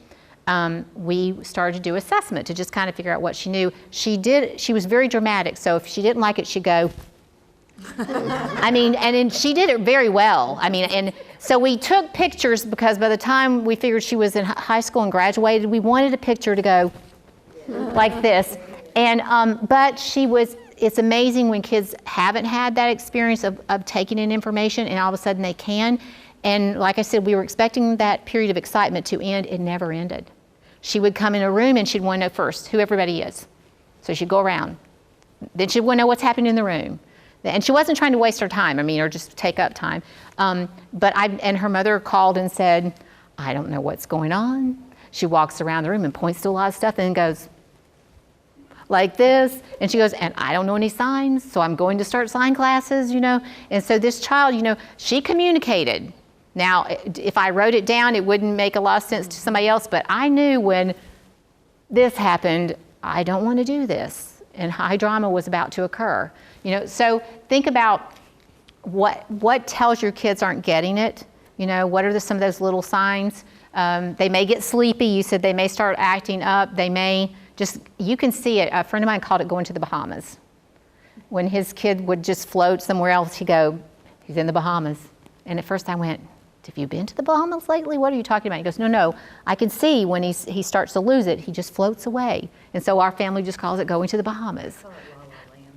we started to do assessment to just kind of figure out what she knew. She was very dramatic, so if she didn't like it, she'd go, I mean, and she did it very well. I mean, and so we took pictures because by the time we figured she was in high school and graduated, we wanted a picture to go like this. And, but it's amazing when kids haven't had that experience of taking in information and all of a sudden they can. And like I said, we were expecting that period of excitement to end. It never ended. She would come in a room and she'd want to know first who everybody is. So she'd go around. Then she'd want to know what's happening in the room. And she wasn't trying to waste her time, or just take up time. And her mother called and said, I don't know what's going on. She walks around the room and points to a lot of stuff and then goes, like this, and she goes, and I don't know any signs, so I'm going to start sign classes, you know. And so this child, you know, she communicated. Now, if I wrote it down, it wouldn't make a lot of sense to somebody else, but I knew when this happened, I don't want to do this, and high drama was about to occur. You know, so think about what tells your kids aren't getting it. You know, what are some of those little signs? They may get sleepy. You said they may start acting up. They may you can see it. A friend of mine called it going to the Bahamas. When his kid would just float somewhere else, he'd go, he's in the Bahamas. And at first I went, have you been to the Bahamas lately? What are you talking about? He goes, no, I can see when he starts to lose it, he just floats away. And so our family just calls it going to the Bahamas.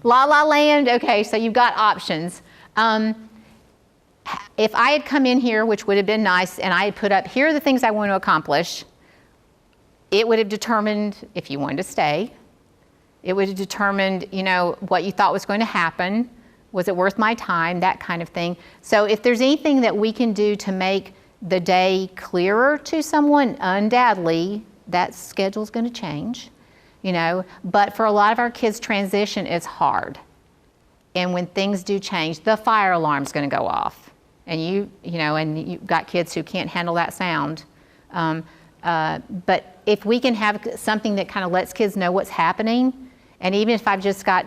La La Land, okay, so you've got options. If I had come in here, which would have been nice, and I had put up, here are the things I want to accomplish, it would have determined if you wanted to stay. It would have determined, you know, what you thought was going to happen. Was it worth my time? That kind of thing. So if there's anything that we can do to make the day clearer to someone, undoubtedly, that schedule's going to change, you know. But for a lot of our kids, transition is hard. And when things do change, the fire alarm's going to go off. And you've got kids who can't handle that sound. But if we can have something that kind of lets kids know what's happening, and even if I've just got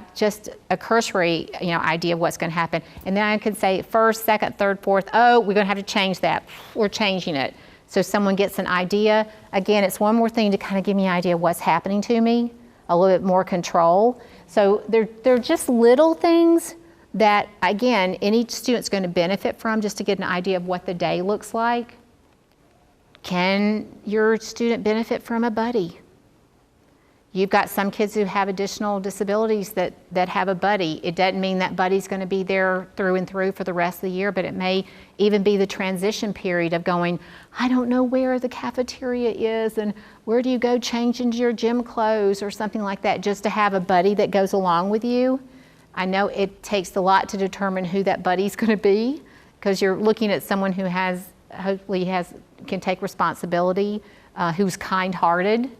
a cursory, idea of what's going to happen, and then I can say first, second, third, fourth, oh, we're going to have to change that. We're changing it. So someone gets an idea. Again, it's one more thing to kind of give me an idea of what's happening to me, a little bit more control. So they're just little things that, again, any student's going to benefit from just to get an idea of what the day looks like. Can your student benefit from a buddy? You've got some kids who have additional disabilities that have a buddy. It doesn't mean that buddy's going to be there through and through for the rest of the year, but it may even be the transition period of going, I don't know where the cafeteria is and where do you go change into your gym clothes or something like that, just to have a buddy that goes along with you. I know it takes a lot to determine who that buddy's going to be, because you're looking at someone who hopefully can take responsibility, who's kind-hearted,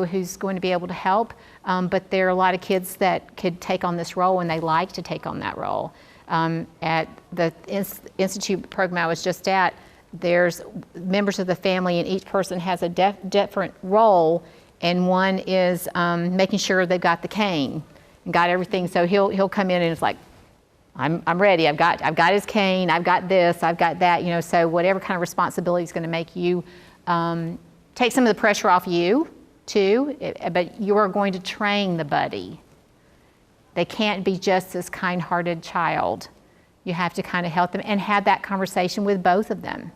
who's going to be able to help. But there are a lot of kids that could take on this role, and they like to take on that role. At the Institute program I was just at, there's members of the family, and each person has a different role, and one is making sure they've got the cane and got everything. So he'll come in and it's like, I'm ready. I've got his cane. I've got this. I've got that. So whatever kind of responsibility is going to make you take some of the pressure off you too. But you are going to train the buddy. They can't be just this kind-hearted child. You have to kind of help them and have that conversation with both of them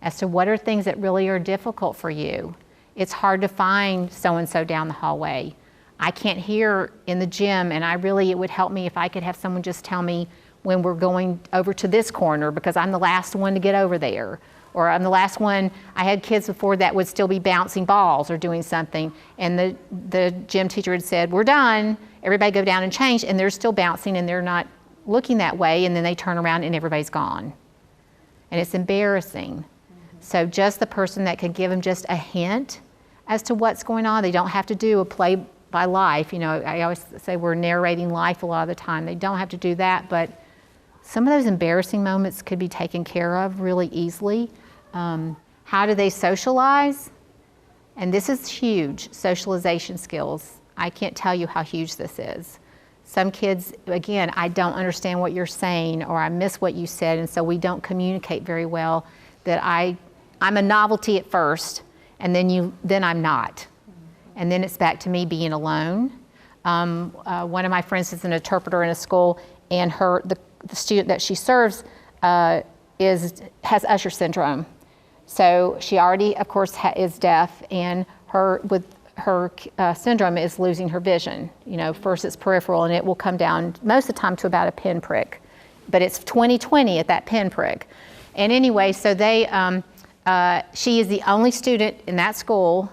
as to what are things that really are difficult for you. It's hard to find so-and-so down the hallway. I can't hear in the gym, and it would help me if I could have someone just tell me when we're going over to this corner because I'm the last one to get over there. Or I'm the last one. I had kids before that would still be bouncing balls or doing something, and the gym teacher had said, we're done, everybody go down and change, and they're still bouncing and they're not looking that way, and then they turn around and everybody's gone. And it's embarrassing. So just the person that could give them just a hint as to what's going on. They don't have to do a play by life. I always say we're narrating life a lot of the time. They don't have to do that, but some of those embarrassing moments could be taken care of really easily. How do they socialize? And this is huge, socialization skills. I can't tell you how huge this is. Some kids, again, I don't understand what you're saying, or I miss what you said, and so we don't communicate very well. That I'm a novelty at first, and then I'm not. And then it's back to me being alone. One of my friends is an interpreter in a school, and the student that she serves has Usher syndrome. So she already, of course, is deaf, and her syndrome is losing her vision. First it's peripheral, and it will come down most of the time to about a pinprick, but it's 20/20 at that pinprick. And anyway, so she is the only student in that school,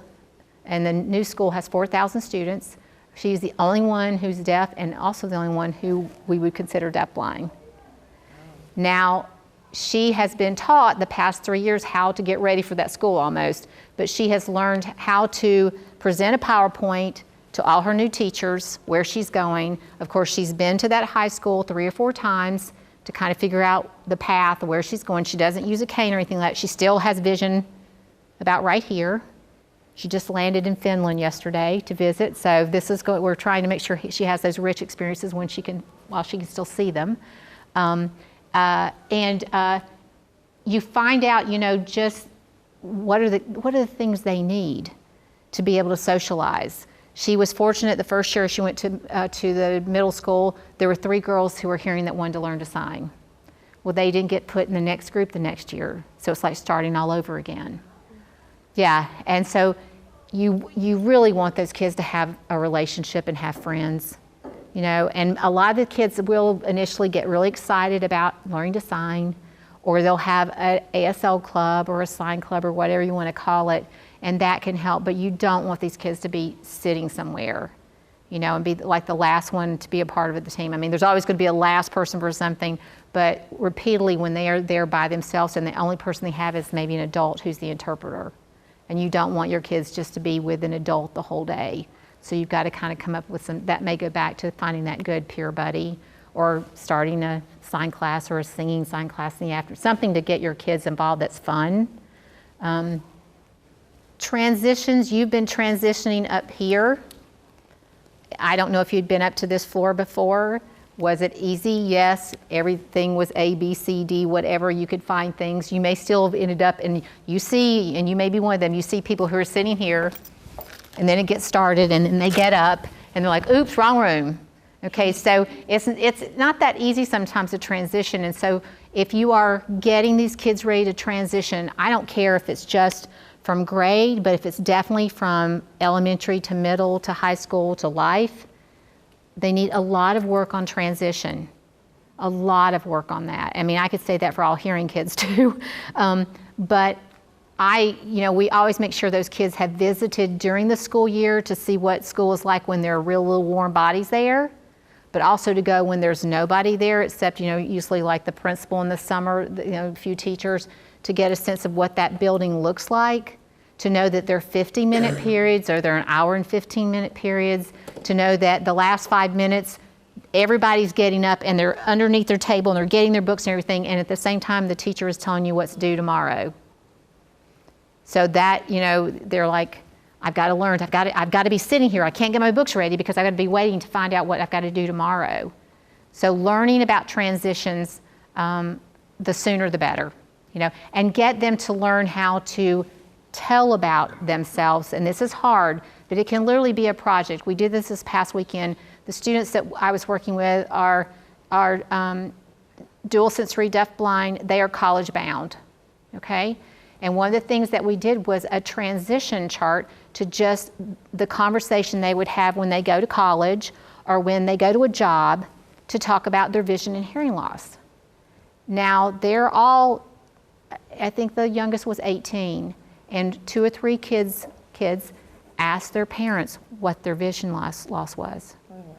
and the new school has 4,000 students. She's the only one who's deaf, and also the only one who we would consider deafblind. Now, she has been taught the past 3 years how to get ready for that school almost, but she has learned how to present a PowerPoint to all her new teachers, where she's going. Of course, she's been to that high school 3 or 4 times to kind of figure out the path, where she's going. She doesn't use a cane or anything like that. She still has vision about right here. She just landed in Finland yesterday to visit, so we're trying to make sure she has those rich experiences while she can still see them. You find out, just what are the things they need to be able to socialize. She was fortunate the first year she went to the middle school, there were 3 girls who were hearing that wanted to learn to sign. Well, they didn't get put in the next group the next year, so it's like starting all over again. Yeah, and so you really want those kids to have a relationship and have friends. And a lot of the kids will initially get really excited about learning to sign, or they'll have an ASL club or a sign club or whatever you want to call it, and that can help. But you don't want these kids to be sitting somewhere, and be like the last one to be a part of the team. I mean, there's always going to be a last person for something, but repeatedly when they are there by themselves and the only person they have is maybe an adult who's the interpreter, and you don't want your kids just to be with an adult the whole day. So you've got to kind of come up with that may go back to finding that good peer buddy, or starting a sign class or a singing sign class in the afternoon, something to get your kids involved that's fun. Transitions, you've been transitioning up here. I don't know if you'd been up to this floor before. Was it easy? Yes, everything was A, B, C, D, whatever, you could find things. You may still have ended up, and you may be one of them, you see people who are sitting here, and then it gets started, and then they get up, and they're like, oops, wrong room. Okay, so it's not that easy sometimes to transition, and so if you are getting these kids ready to transition, I don't care if it's just from grade, but if it's definitely from elementary to middle to high school to life, they need a lot of work on transition, a lot of work on that. I mean, I could say that for all hearing kids too, but we always make sure those kids have visited during the school year to see what school is like when there are real little warm bodies there, but also to go when there's nobody there except, usually like the principal in the summer, a few teachers, to get a sense of what that building looks like, to know that they're 50-minute periods or they're an hour and 15-minute periods, to know that the last 5 minutes, everybody's getting up and they're underneath their table and they're getting their books and everything, and at the same time the teacher is telling you what's due tomorrow. So that, they're like, I've got to learn, I've got to be sitting here, I can't get my books ready because I've got to be waiting to find out what I've got to do tomorrow. So learning about transitions, the sooner the better, and get them to learn how to tell about themselves. And this is hard, but it can literally be a project. We did this past weekend. The students that I was working with are dual sensory deaf-blind. They are college bound, okay? And one of the things that we did was a transition chart to just the conversation they would have when they go to college or when they go to a job to talk about their vision and hearing loss. Now, they're all, I think the youngest was 18, and 2 or 3 kids asked their parents what their vision loss was. Oh, wow.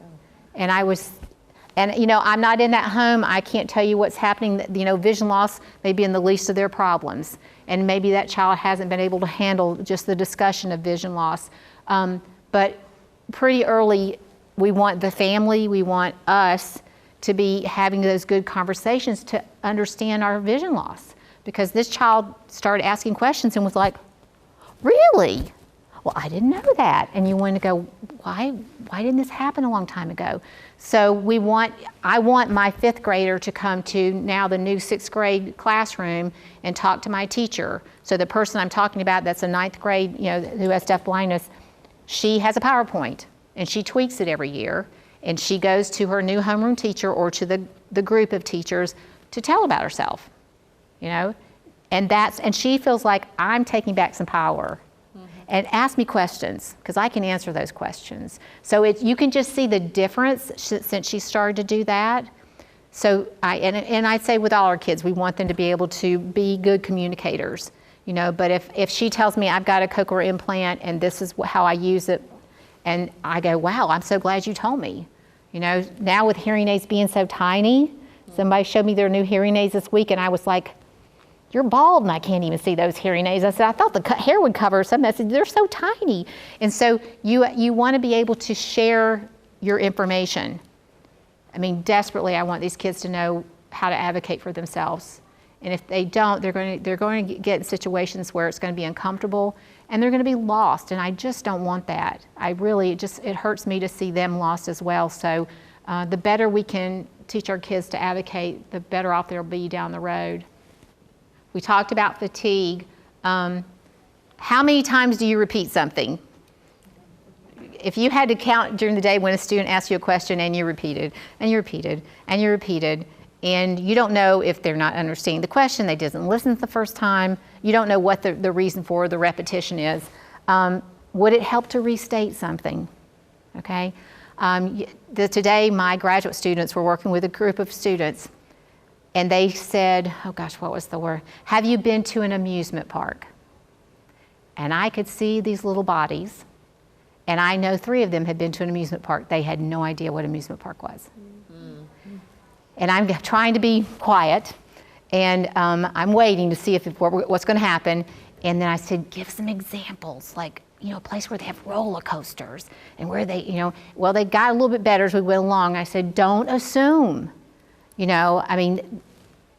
And I'm not in that home. I can't tell you what's happening. Vision loss may be in the least of their problems. And maybe that child hasn't been able to handle just the discussion of vision loss. But pretty early, we want the family, we want us to be having those good conversations to understand our vision loss. Because this child started asking questions and was like, really? Well, I didn't know that. And you want to go, why didn't this happen a long time ago? So I want my 5th grader to come to now the new 6th grade classroom and talk to my teacher. So the person I'm talking about that's a 9th grade, who has deaf blindness, she has a PowerPoint and she tweaks it every year. And she goes to her new homeroom teacher or to the group of teachers to tell about herself, and she feels like I'm taking back some power. And ask me questions, because I can answer those questions. So you can just see the difference since she started to do that. So I'd say with all our kids, we want them to be able to be good communicators, but if she tells me I've got a cochlear implant and this is how I use it, and I go, wow, I'm so glad you told me. Now with hearing aids being so tiny, somebody showed me their new hearing aids this week and I was like, you're bald and I can't even see those hearing aids. I said, I thought the hair would cover something. I said, they're so tiny. And so you want to be able to share your information. I mean, desperately, I want these kids to know how to advocate for themselves. And if they don't, they're going to get in situations where it's going to be uncomfortable and they're going to be lost. And I just don't want that. It hurts me to see them lost as well. So the better we can teach our kids to advocate, the better off they'll be down the road. We talked about fatigue. How many times do you repeat something? If you had to count during the day when a student asked you a question and you repeated, and you repeated, and you repeated, and you don't know if they're not understanding the question, they didn't listen the first time, you don't know what the reason for the repetition is, would it help to restate something? Okay? Today, my graduate students were working with a group of students. And they said, oh gosh, what was the word? Have you been to an amusement park? And I could see these little bodies, and I know 3 of them had been to an amusement park. They had no idea what amusement park was. Mm-hmm. And I'm trying to be quiet, and I'm waiting to see what's going to happen. And then I said, give some examples, like, a place where they have roller coasters, and where they, they got a little bit better as we went along. I said, don't assume.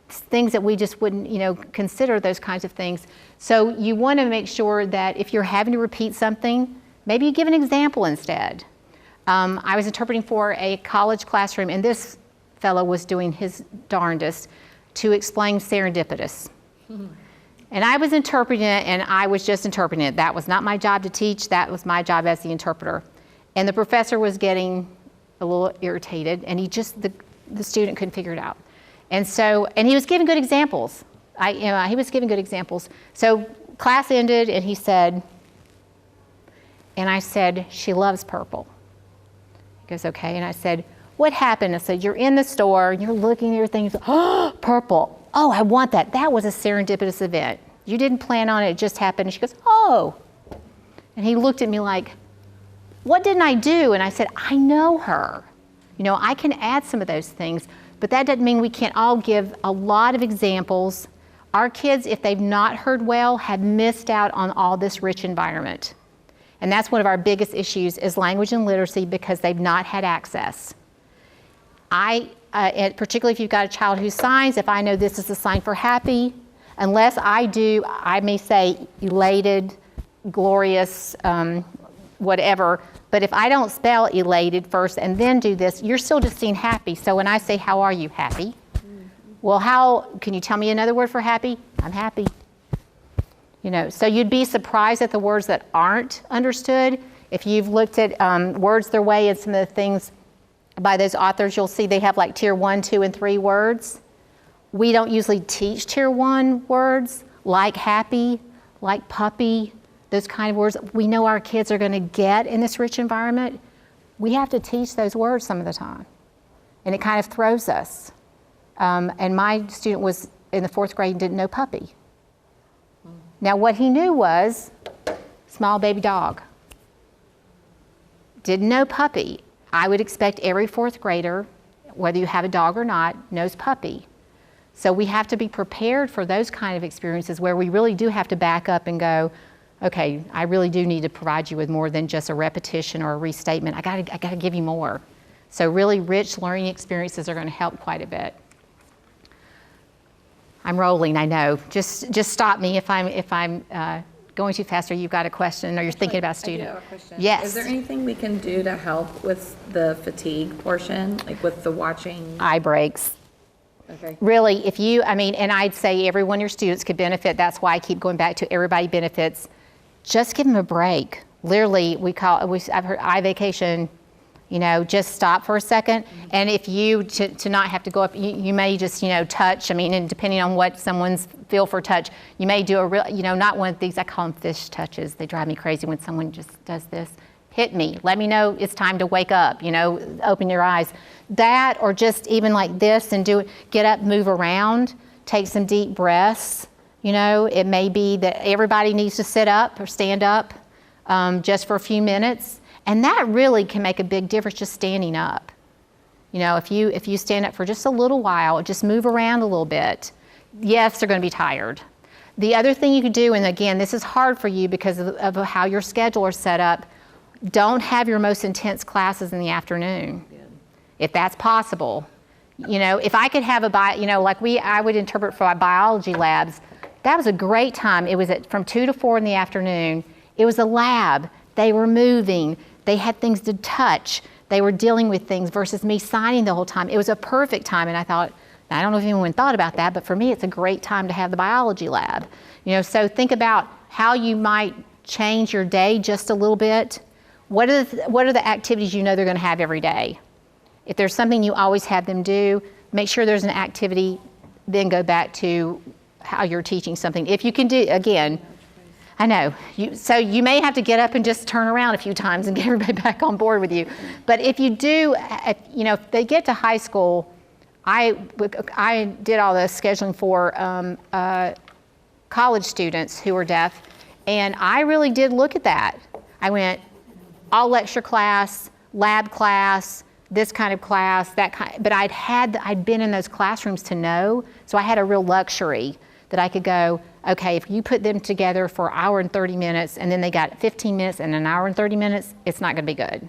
Things that we just wouldn't, consider those kinds of things. So you want to make sure that if you're having to repeat something, maybe you give an example instead. I was interpreting for a college classroom, and this fellow was doing his darndest to explain serendipitous. Mm-hmm. And I was interpreting it, and I was just interpreting it. That was not my job to teach. That was my job as the interpreter. And the professor was getting a little irritated, and the student couldn't figure it out. And he was giving good examples. He was giving good examples. So class ended and he said, and I said, she loves purple. He goes, okay. And I said, what happened? I said, you're in the store, you're looking at your things, oh, purple. Oh, I want that. That was a serendipitous event. You didn't plan on it, it just happened. And she goes, oh. And he looked at me like, what didn't I do? And I said, I know her. I can add some of those things, but that doesn't mean we can't all give a lot of examples. Our kids, if they've not heard well, have missed out on all this rich environment. And that's one of our biggest issues is language and literacy because they've not had access. Particularly if you've got a child who signs, if I know this is a sign for happy, unless I may say elated, glorious, whatever. But if I don't spell elated first and then do this, you're still just seeing happy. So when I say, how are you? Happy. Well, can you tell me another word for happy? I'm happy. So you'd be surprised at the words that aren't understood. If you've looked at Words Their Way and some of the things by those authors, you'll see they have like tier 1, 2, and 3 words. We don't usually teach tier 1 words like happy, like puppy, those kind of words we know our kids are going to get in this rich environment. We have to teach those words some of the time. And it kind of throws us. And my student was in the 4th grade and didn't know puppy. Now what he knew was small baby dog. Didn't know puppy. I would expect every 4th grader, whether you have a dog or not, knows puppy. So we have to be prepared for those kind of experiences where we really do have to back up and go, okay, I really do need to provide you with more than just a repetition or a restatement. I gotta give you more. So really rich learning experiences are going to help quite a bit. I'm rolling, I know. Just stop me if I'm going too fast or you've got a question or you're thinking about a student.
I do have a question.
Yes.
Is there anything we can do to help with the fatigue portion, like with the watching?
Eye breaks.
Okay.
Really, and I'd say every one of your students could benefit. That's why I keep going back to everybody benefits. Just give them a break. Literally, I've heard eye vacation, just stop for a second. Mm-hmm. And if you, to not have to go up, you may just, touch. And depending on what someone's feel for touch, you may do a real, not one of these, I call them fish touches. They drive me crazy when someone just does this. Hit me, let me know it's time to wake up, open your eyes. That, or just even like this and get up, move around, take some deep breaths. It may be that everybody needs to sit up or stand up just for a few minutes. And that really can make a big difference, just standing up. If you stand up for just a little while, just move around a little bit. Yes, they're going to be tired. The other thing you could do, and again, this is hard for you because of how your schedule is set up, don't have your most intense classes in the afternoon, if that's possible. If I could have I would interpret for our biology labs. That was a great time. It was from 2 to 4 in the afternoon. It was a lab. They were moving. They had things to touch. They were dealing with things versus me signing the whole time. It was a perfect time, and I thought, I don't know if anyone thought about that, but for me, it's a great time to have the biology lab. So think about how you might change your day just a little bit. What are the activities they're going to have every day? If there's something you always have them do, make sure there's an activity, then go back to how you're teaching something. If you can do, again, I know, so you may have to get up and just turn around a few times and get everybody back on board with you. But if you do, if they get to high school, I did all the scheduling for college students who are deaf, and I really did look at that. I went, all lecture class, lab class, this kind of class, that kind. But I'd been in those classrooms to know, so I had a real luxury that I could go, okay, if you put them together for an hour and 30 minutes, and then they got 15 minutes and an hour and 30 minutes, it's not going to be good.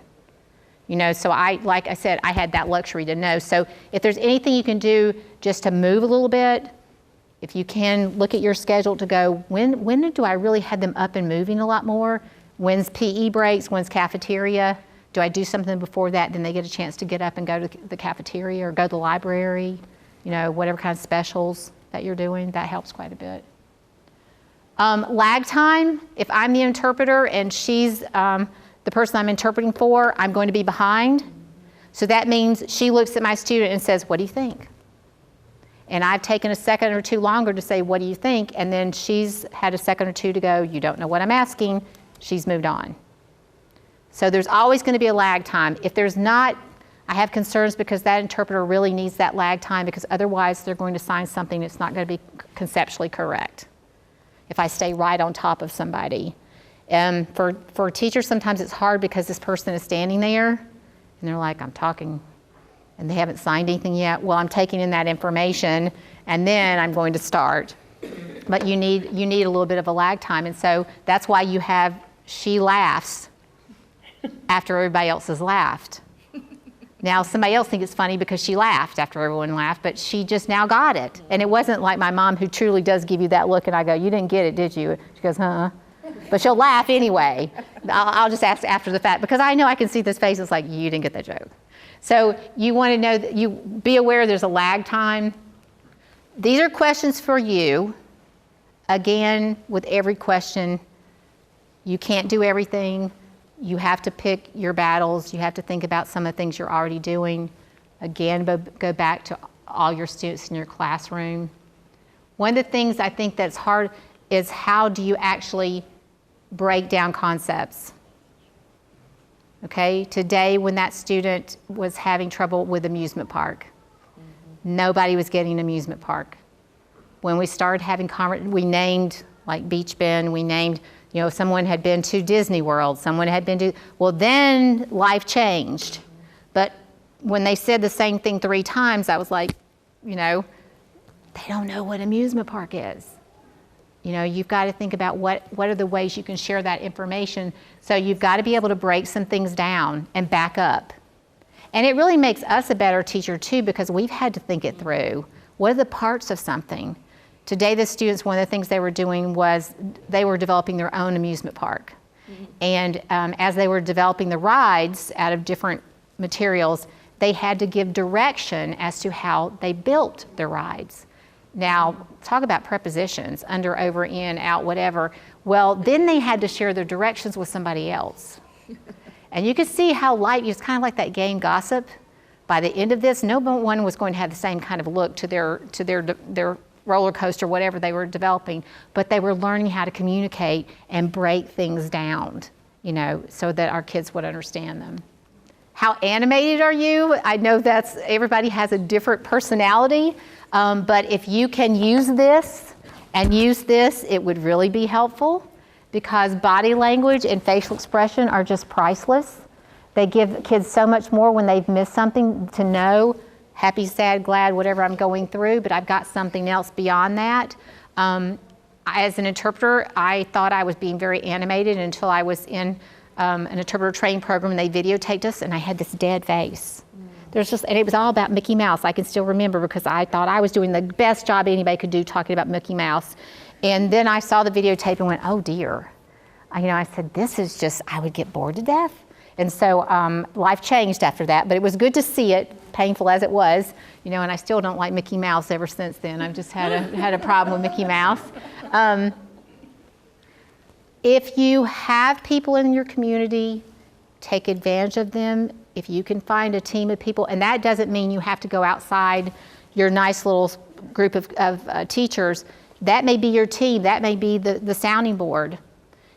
So like I said, I had that luxury to know. So if there's anything you can do just to move a little bit, if you can look at your schedule to go, when do I really have them up and moving a lot more? When's PE breaks? When's cafeteria? Do I do something before that? Then they get a chance to get up and go to the cafeteria or go to the library, whatever kind of specials that you're doing, that helps quite a bit. Lag time, if I'm the interpreter and she's the person I'm interpreting for, I'm going to be behind. So that means she looks at my student and says, what do you think? And I've taken a second or two longer to say, what do you think? And then she's had a second or two to go, you don't know what I'm asking. She's moved on. So there's always going to be a lag time. If there's not, I have concerns because that interpreter really needs that lag time because otherwise they're going to sign something that's not going to be conceptually correct if I stay right on top of somebody. For teachers, sometimes it's hard because this person is standing there and they're like, I'm talking, and they haven't signed anything yet. Well, I'm taking in that information and then I'm going to start. But you need a little bit of a lag time, and so that's why you have she laughs after everybody else has laughed. Now somebody else thinks it's funny because she laughed after everyone laughed, but she just now got it. And it wasn't like my mom who truly does give you that look and I go, you didn't get it, did you? She goes, huh? But she'll laugh anyway. I'll just ask after the fact, because I know I can see this face. It's like, you didn't get that joke. So you want to know that you be aware there's a lag time. These are questions for you. Again, with every question, you can't do everything. You have to pick your battles. You have to think about some of the things you're already doing. Again, go back to all your students in your classroom. One of the things I think that's hard is how do you actually break down concepts? Okay, today when that student was having trouble with amusement park, nobody was getting an amusement park. When we started having we named like Beach Bend, we named, someone had been to Disney World, someone had been to, well then life changed. But when they said the same thing 3 times, I was like, they don't know what amusement park is. You've got to think about what are the ways you can share that information. So you've got to be able to break some things down and back up. And it really makes us a better teacher too, because we've had to think it through. What are the parts of something? Today, the students, one of the things they were doing was they were developing their own amusement park. And as they were developing the rides out of different materials, they had to give direction as to how they built the rides. Now, talk about prepositions, under, over, in, out, whatever. Well, then they had to share their directions with somebody else. And you could see how it's kind of like that game Gossip. By the end of this, no one was going to have the same kind of look to their roller coaster, whatever they were developing, but they were learning how to communicate and break things down, so that our kids would understand them. How animated are you? I know everybody has a different personality. But if you can use this, it would really be helpful, because body language and facial expression are just priceless. They give kids so much more when they've missed something to know, happy, sad, glad, whatever I'm going through, but I've got something else beyond that. As an interpreter, I thought I was being very animated until I was in an interpreter training program and they videotaped us and I had this dead face. And it was all about Mickey Mouse. I can still remember, because I thought I was doing the best job anybody could do talking about Mickey Mouse. And then I saw the videotape and went, oh dear. I said, this is just, I would get bored to death. And so life changed after that, but it was good to see it, painful as it was, and I still don't like Mickey Mouse ever since then. I've just had a problem with Mickey Mouse. If you have people in your community, take advantage of them. If you can find a team of people, and that doesn't mean you have to go outside your nice little group of teachers. That may be your team. That may be the sounding board.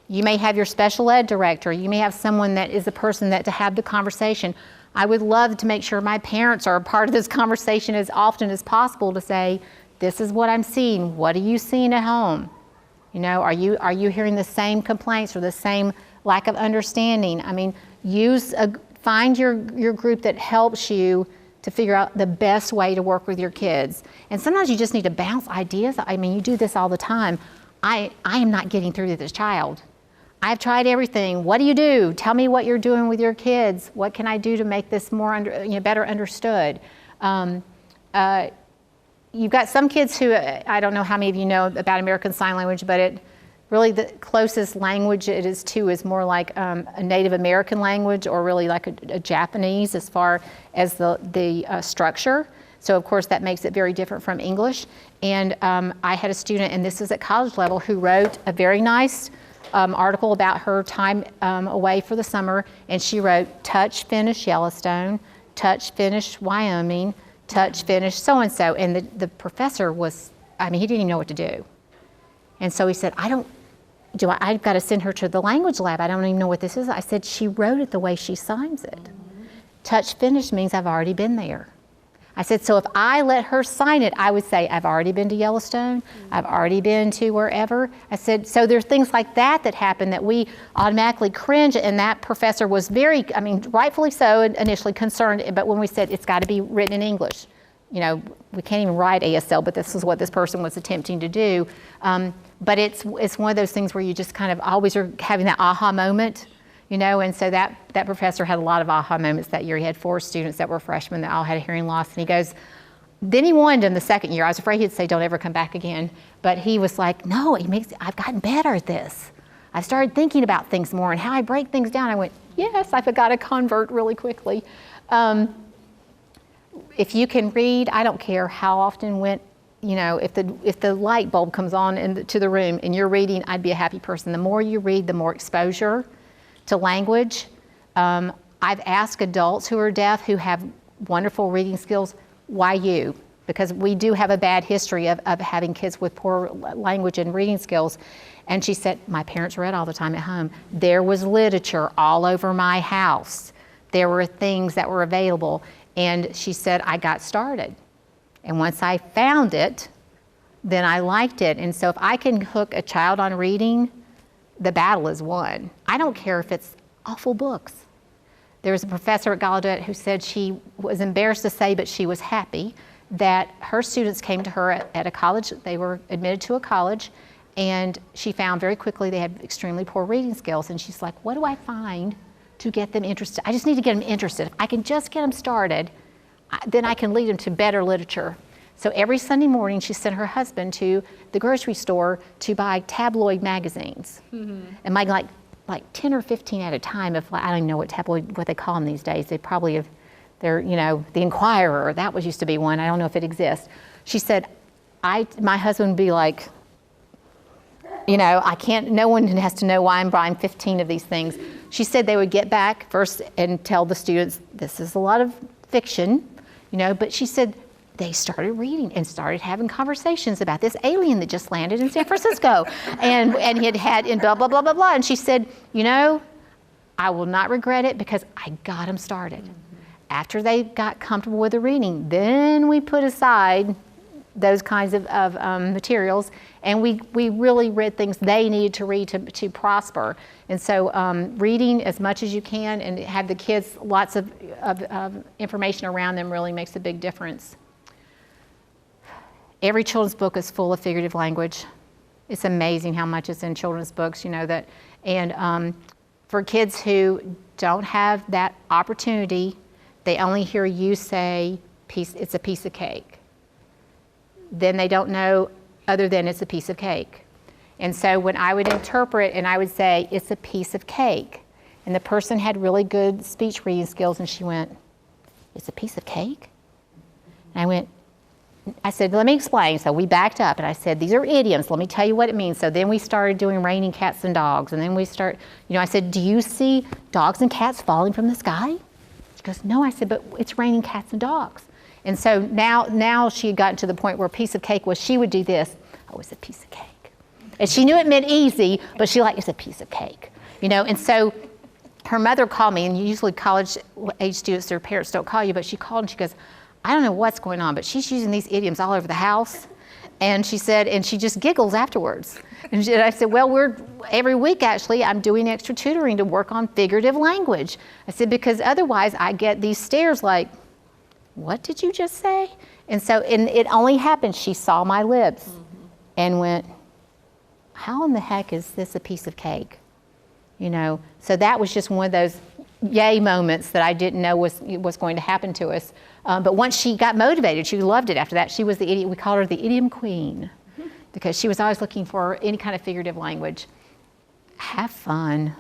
You may have your special ed director. You may have someone that is the person to have the conversation. I would love to make sure my parents are a part of this conversation as often as possible to say, this is what I'm seeing. What are you seeing at home? Are you hearing the same complaints or the same lack of understanding? Find your group that helps you to figure out the best way to work with your kids. And sometimes you just need to bounce ideas. You do this all the time. I am not getting through to this child. I've tried everything. What do? Tell me what you're doing with your kids. What can I do to make this more better understood? You've got some kids who, I don't know how many of you know about American Sign Language, but really the closest language it is to is more like a Native American language, or really like a Japanese as far as the structure. So of course that makes it very different from English. And I had a student, and this is at college level, who wrote a very nice article about her time away for the summer, and she wrote, touch, finish, Yellowstone, touch, finish, Wyoming, touch, finish, so-and-so. And the professor was, he didn't even know what to do. And so he said, I've got to send her to the language lab. I don't even know what this is. I said, she wrote it the way she signs it. Touch, finish means I've already been there. I said, so if I let her sign it, I would say, I've already been to Yellowstone. I've already been to wherever. I said, so there's things like that happen that we automatically cringe. And that professor was very, rightfully so, initially concerned. But when we said it's got to be written in English, we can't even write ASL, but this is what this person was attempting to do. But it's one of those things where you just kind of always are having that aha moment. And so that professor had a lot of aha moments that year. He had 4 students that were freshmen that all had a hearing loss. And he goes, then he wanted them the second year. I was afraid he'd say, don't ever come back again. But he was like, no, I've gotten better at this. I started thinking about things more and how I break things down. I went, yes, I got to convert really quickly. If you can read, I don't care how often if the light bulb comes on into the room and you're reading, I'd be a happy person. The more you read, the more exposure to language. I've asked adults who are deaf who have wonderful reading skills, why you? Because we do have a bad history of having kids with poor language and reading skills. And she said, my parents read all the time at home. There was literature all over my house. There were things that were available. And she said, I got started. And once I found it, then I liked it. And so if I can hook a child on reading, the battle is won. I don't care if it's awful books. There was a professor at Gallaudet who said she was embarrassed to say, but she was happy that her students came to her at a college. They were admitted to a college, and she found very quickly they had extremely poor reading skills. And she's like, what do I find to get them interested? I just need to get them interested. If I can just get them started, then I can lead them to better literature. So every Sunday morning, she sent her husband to the grocery store to buy tabloid magazines. And my like 10 or 15 at a time. I don't even know what they call them these days. They probably have, they're, the Inquirer, that used to be one. I don't know if it exists. She said, my husband would be like, no one has to know why I'm buying 15 of these things. She said they would get back first and tell the students, this is a lot of fiction, but she said they started reading and started having conversations about this alien that just landed in San Francisco and had in blah, blah, blah, blah, blah. And she said, I will not regret it because I got them started. After they got comfortable with the reading, then we put aside those kinds of materials, and we really read things they needed to read to prosper. And so reading as much as you can and have the kids lots of information around them really makes a big difference. Every children's book is full of figurative language. It's amazing how much is in children's books, that. And for kids who don't have that opportunity, they only hear you say, it's a piece of cake. Then they don't know other than it's a piece of cake. And so when I would interpret and I would say, it's a piece of cake, and the person had really good speech reading skills, and she went, it's a piece of cake? And I said, let me explain. So we backed up and I said, these are idioms. Let me tell you what it means. So then we started doing raining cats and dogs. And then I said, do you see dogs and cats falling from the sky? She goes, no. I said, but it's raining cats and dogs. And so now she had gotten to the point where a piece of cake was, she would do this. Oh, it's a piece of cake. And she knew it meant easy, but it's a piece of cake. And so her mother called me, and usually college age students, their parents don't call you, but she called and she goes, I don't know what's going on, but she's using these idioms all over the house. And she said, and she just giggles afterwards. And I said, well, every week actually, I'm doing extra tutoring to work on figurative language. I said, because otherwise I get these stares like, what did you just say? And so, and it only happened, she saw my lips and went, how in the heck is this a piece of cake? So that was just one of those yay moments that I didn't know was going to happen to us. But once she got motivated, she loved it after that. She was we called her the idiom queen because she was always looking for any kind of figurative language. Have fun.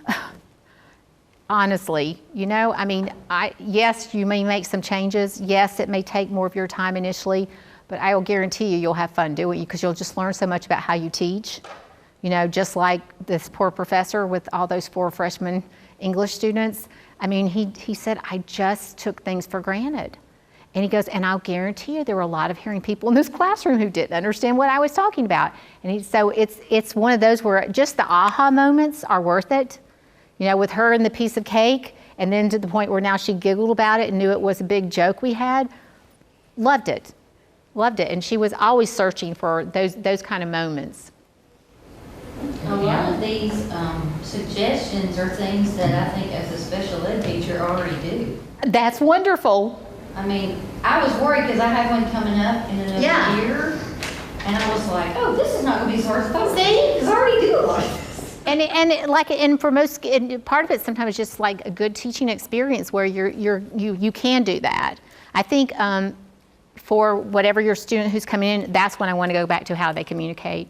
Honestly, yes, you may make some changes. Yes, it may take more of your time initially, but I will guarantee you'll have fun doing it because you'll just learn so much about how you teach. Just like this poor professor with all those 4 freshman English students. He said, I just took things for granted. And he goes, and I'll guarantee you there were a lot of hearing people in this classroom who didn't understand what I was talking about. And so it's one of those where just the aha moments are worth it. With her and the piece of cake, and then to the point where now she giggled about it and knew it was a big joke we had. Loved it. And she was always searching for those kind of moments.
A lot of these suggestions are things that I think as a special ed teacher already do.
That's wonderful.
I was worried because I have one coming up in another year, and I was like, oh, this is not going to be so hard as I thought. See, because I already do a lot of this.
And for most, part of it sometimes is just like a good teaching experience where you can do that. I think for whatever your student who's coming in, that's when I want to go back to how they communicate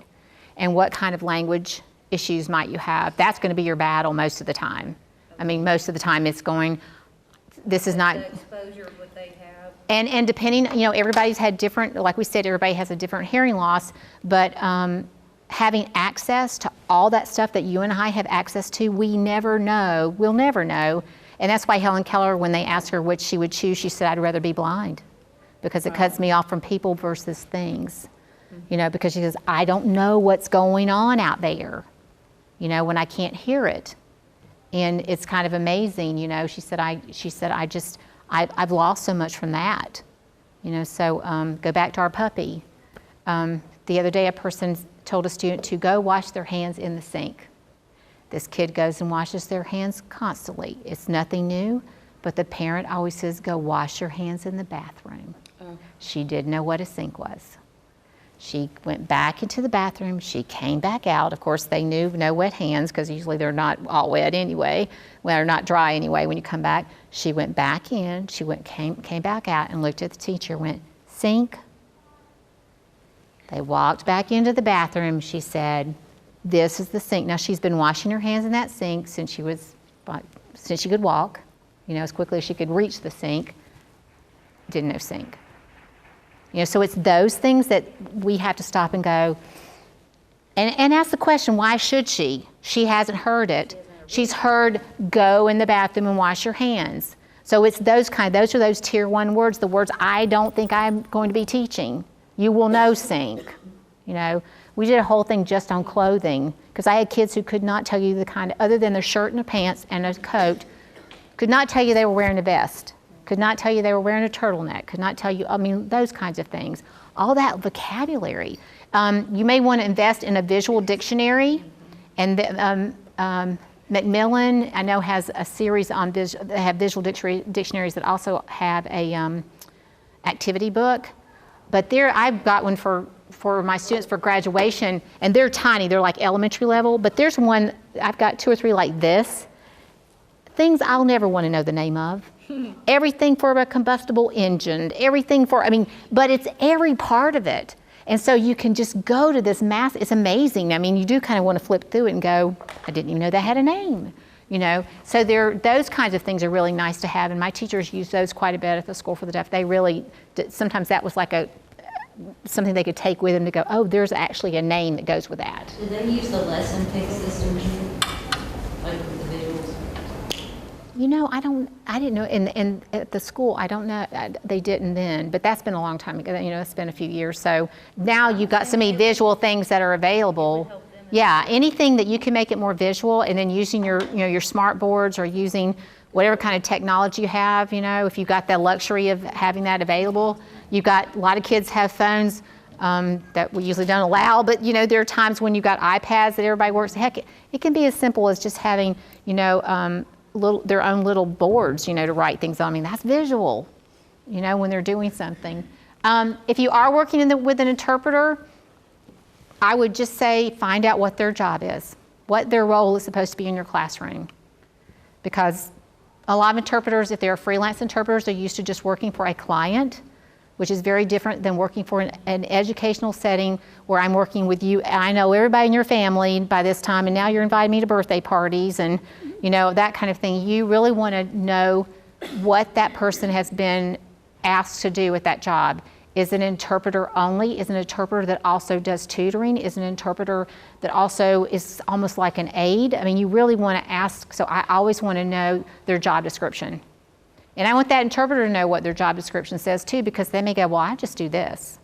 and what kind of language issues might you have, that's going to be your battle most of the time. I mean, most of the time it's going, this is not...
The exposure of what they have.
And depending, you know, everybody's had different, like we said, everybody has a different hearing loss, but having access to all that stuff that you and I have access to, we'll never know. And that's why Helen Keller, when they asked her which she would choose, she said, I'd rather be blind because it cuts me off from people versus things. You know, because she says, I don't know what's going on out there, you know, when I can't hear it. And it's kind of amazing, you know, she said, I've lost so much from that. You know, so go back to our puppy. The other day, a person told a student to go wash their hands in the sink. This kid goes and washes their hands constantly. It's nothing new, but the parent always says, go wash your hands in the bathroom. Oh. She didn't know what a sink was. She went back into the bathroom. She came back out. Of course, they knew no wet hands because usually they're not all wet anyway. Well, they're not dry anyway when you come back. She went back in. She came back out and looked at the teacher, went, sink. They walked back into the bathroom. She said, this is the sink. Now, she's been washing her hands in that sink since she could walk, you know, as quickly as she could reach the sink. Didn't know sink. You know, so it's those things that we have to stop and go and ask the question, why should she? She hasn't heard it. She's heard go in the bathroom and wash your hands. So it's those are those tier 1 words, the words I don't think I'm going to be teaching. You will know sink, you know. We did a whole thing just on clothing because I had kids who could not tell you the kind of, other than their shirt and a pants and a coat, could not tell you they were wearing a vest, could not tell you they were wearing a turtleneck, could not tell you, I mean, those kinds of things. All that vocabulary. You may want to invest in a visual dictionary, and Macmillan, I know, has a series on they have visual dictionaries that also have a activity book. But I've got one for my students for graduation, and they're tiny, they're like elementary level, but there's one, I've got 2 or 3 like this. Things I'll never want to know the name of. Everything for a combustible engine, everything for, I mean, but it's every part of it. And so you can just go to this mass, it's amazing. I mean, you do kind of want to flip through it and go, I didn't even know that had a name, you know. So those kinds of things are really nice to have, and my teachers use those quite a bit at the School for the Deaf. They really, sometimes that was like something they could take with them to go, oh, there's actually a name that goes with that.
Do they use the lesson pick system like with the visuals?
You know, I didn't know, and at the school, I don't know, they didn't then, but that's been a long time ago, you know, it's been a few years. So now you've got so many visual things that are available. Yeah, anything that you can make it more visual, and then using your smart boards or using whatever kind of technology you have, you know, if you've got the luxury of having that available. You've got, a lot of kids have phones that we usually don't allow, but you know, there are times when you've got iPads that everybody works. Heck, it can be as simple as just having, you know, their own little boards, you know, to write things on. I mean, that's visual, you know, when they're doing something. If you are working with an interpreter, I would just say find out what their job is, what their role is supposed to be in your classroom. Because a lot of interpreters, if they're freelance interpreters, they're used to just working for a client, which is very different than working for an educational setting where I'm working with you. I know everybody in your family by this time, and now you're inviting me to birthday parties and, you know, that kind of thing. You really want to know what that person has been asked to do at that job. Is an interpreter only? Is an interpreter that also does tutoring? Is an interpreter that also is almost like an aide? I mean, you really want to ask, so I always want to know their job description. And I want that interpreter to know what their job description says too, because they may go, well, I just do this.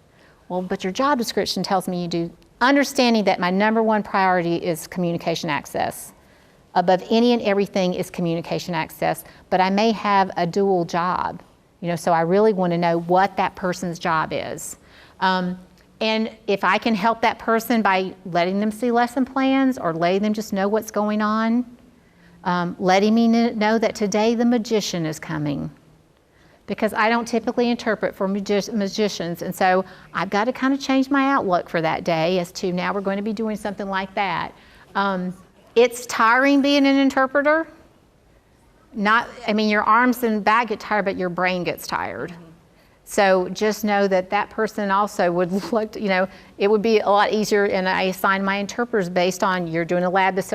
Well, but your job description tells me you do. Understanding that my #1 priority is communication access. Above any and everything is communication access, but I may have a dual job, you know, so I really want to know what that person's job is. And if I can help that person by letting them see lesson plans or letting them just know what's going on, letting me know that today the magician is coming, because I don't typically interpret for magicians, and so I've got to kind of change my outlook for that day as to now we're going to be doing something like that. It's tiring being an interpreter. I mean, your arms and back get tired, but your brain gets tired. So just know that that person also would look, it would be a lot easier, and I assign my interpreters based on you're doing a lab this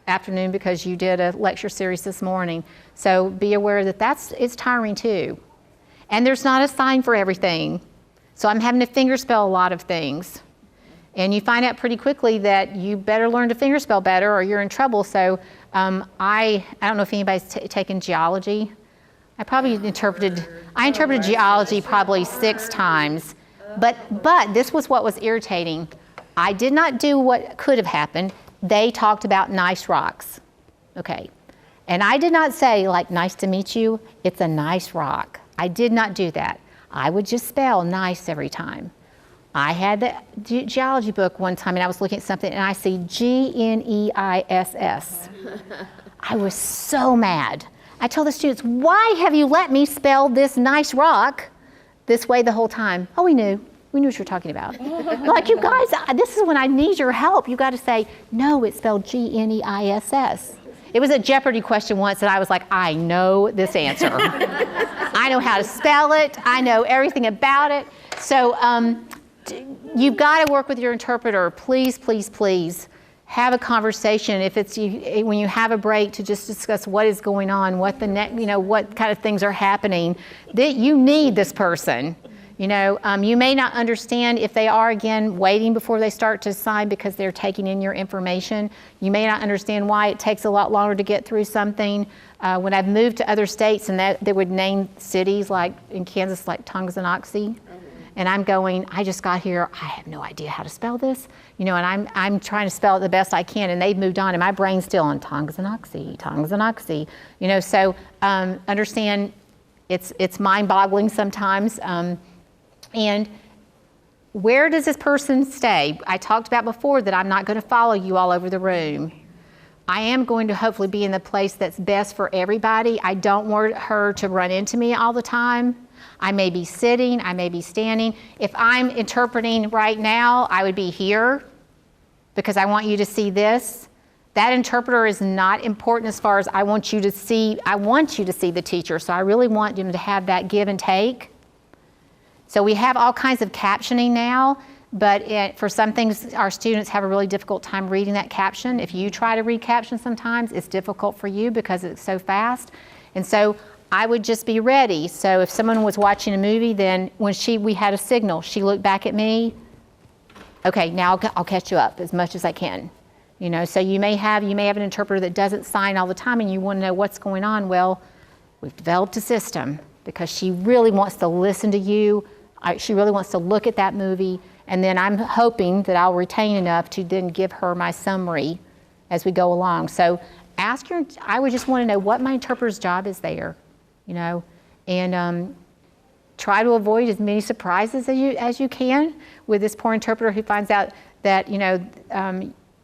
afternoon because you did a lecture series this morning. So be aware that it's tiring too. And there's not a sign for everything. So I'm having to fingerspell a lot of things. And you find out pretty quickly that you better learn to fingerspell better or you're in trouble. So I don't know if anybody's taken geology. I interpreted geology probably 6 times. But this was what was irritating. I did not do what could have happened. They talked about nice rocks. Okay. And I did not say, like, nice to meet you, it's a nice rock. I did not do that. I would just spell nice every time. I had the geology book one time and I was looking at something and I see G-N-E-I-S-S. I was so mad. I told the students, why have you let me spell this nice rock this way the whole time? Oh, we knew what you're talking about. Like, you guys, this is when I need your help. You got to say, no, it's spelled G-N-E-I-S-S. It was a Jeopardy question once and I was like, I know this answer. I know how to spell it. I know everything about it. So you've got to work with your interpreter. Please, please, please have a conversation. If it's when you have a break to just discuss what is going on, what kind of things are happening. That you need this person. You may not understand if they are, again, waiting before they start to sign because they're taking in your information. You may not understand why it takes a lot longer to get through something. When I've moved to other states and they would name cities like in Kansas, like Tonganoxie, and I'm going, I just got here, I have no idea how to spell this, and I'm trying to spell it the best I can, and they've moved on, and my brain's still on Tonganoxie, so understand it's mind-boggling sometimes. And where does this person stay? I talked about before that I'm not going to follow you all over the room. I am going to hopefully be in the place that's best for everybody. I don't want her to run into me all the time. I may be sitting, I may be standing. If I'm interpreting right now, I would be here because I want you to see this. That interpreter is not important as far as I want you to see the teacher. So I really want you to have that give and take. So we have all kinds of captioning now, but for some things, our students have a really difficult time reading that caption. If you try to read caption sometimes, it's difficult for you because it's so fast. And so I would just be ready. So if someone was watching a movie, then when we had a signal, she looked back at me, okay, now I'll catch you up as much as I can. So you may have an interpreter that doesn't sign all the time and you want to know what's going on. Well, we've developed a system because she really wants to listen to you. She really wants to look at that movie, and then I'm hoping that I'll retain enough to then give her my summary as we go along. So I would just want to know what my interpreter's job is there, and try to avoid as many surprises as you can with this poor interpreter who finds out that,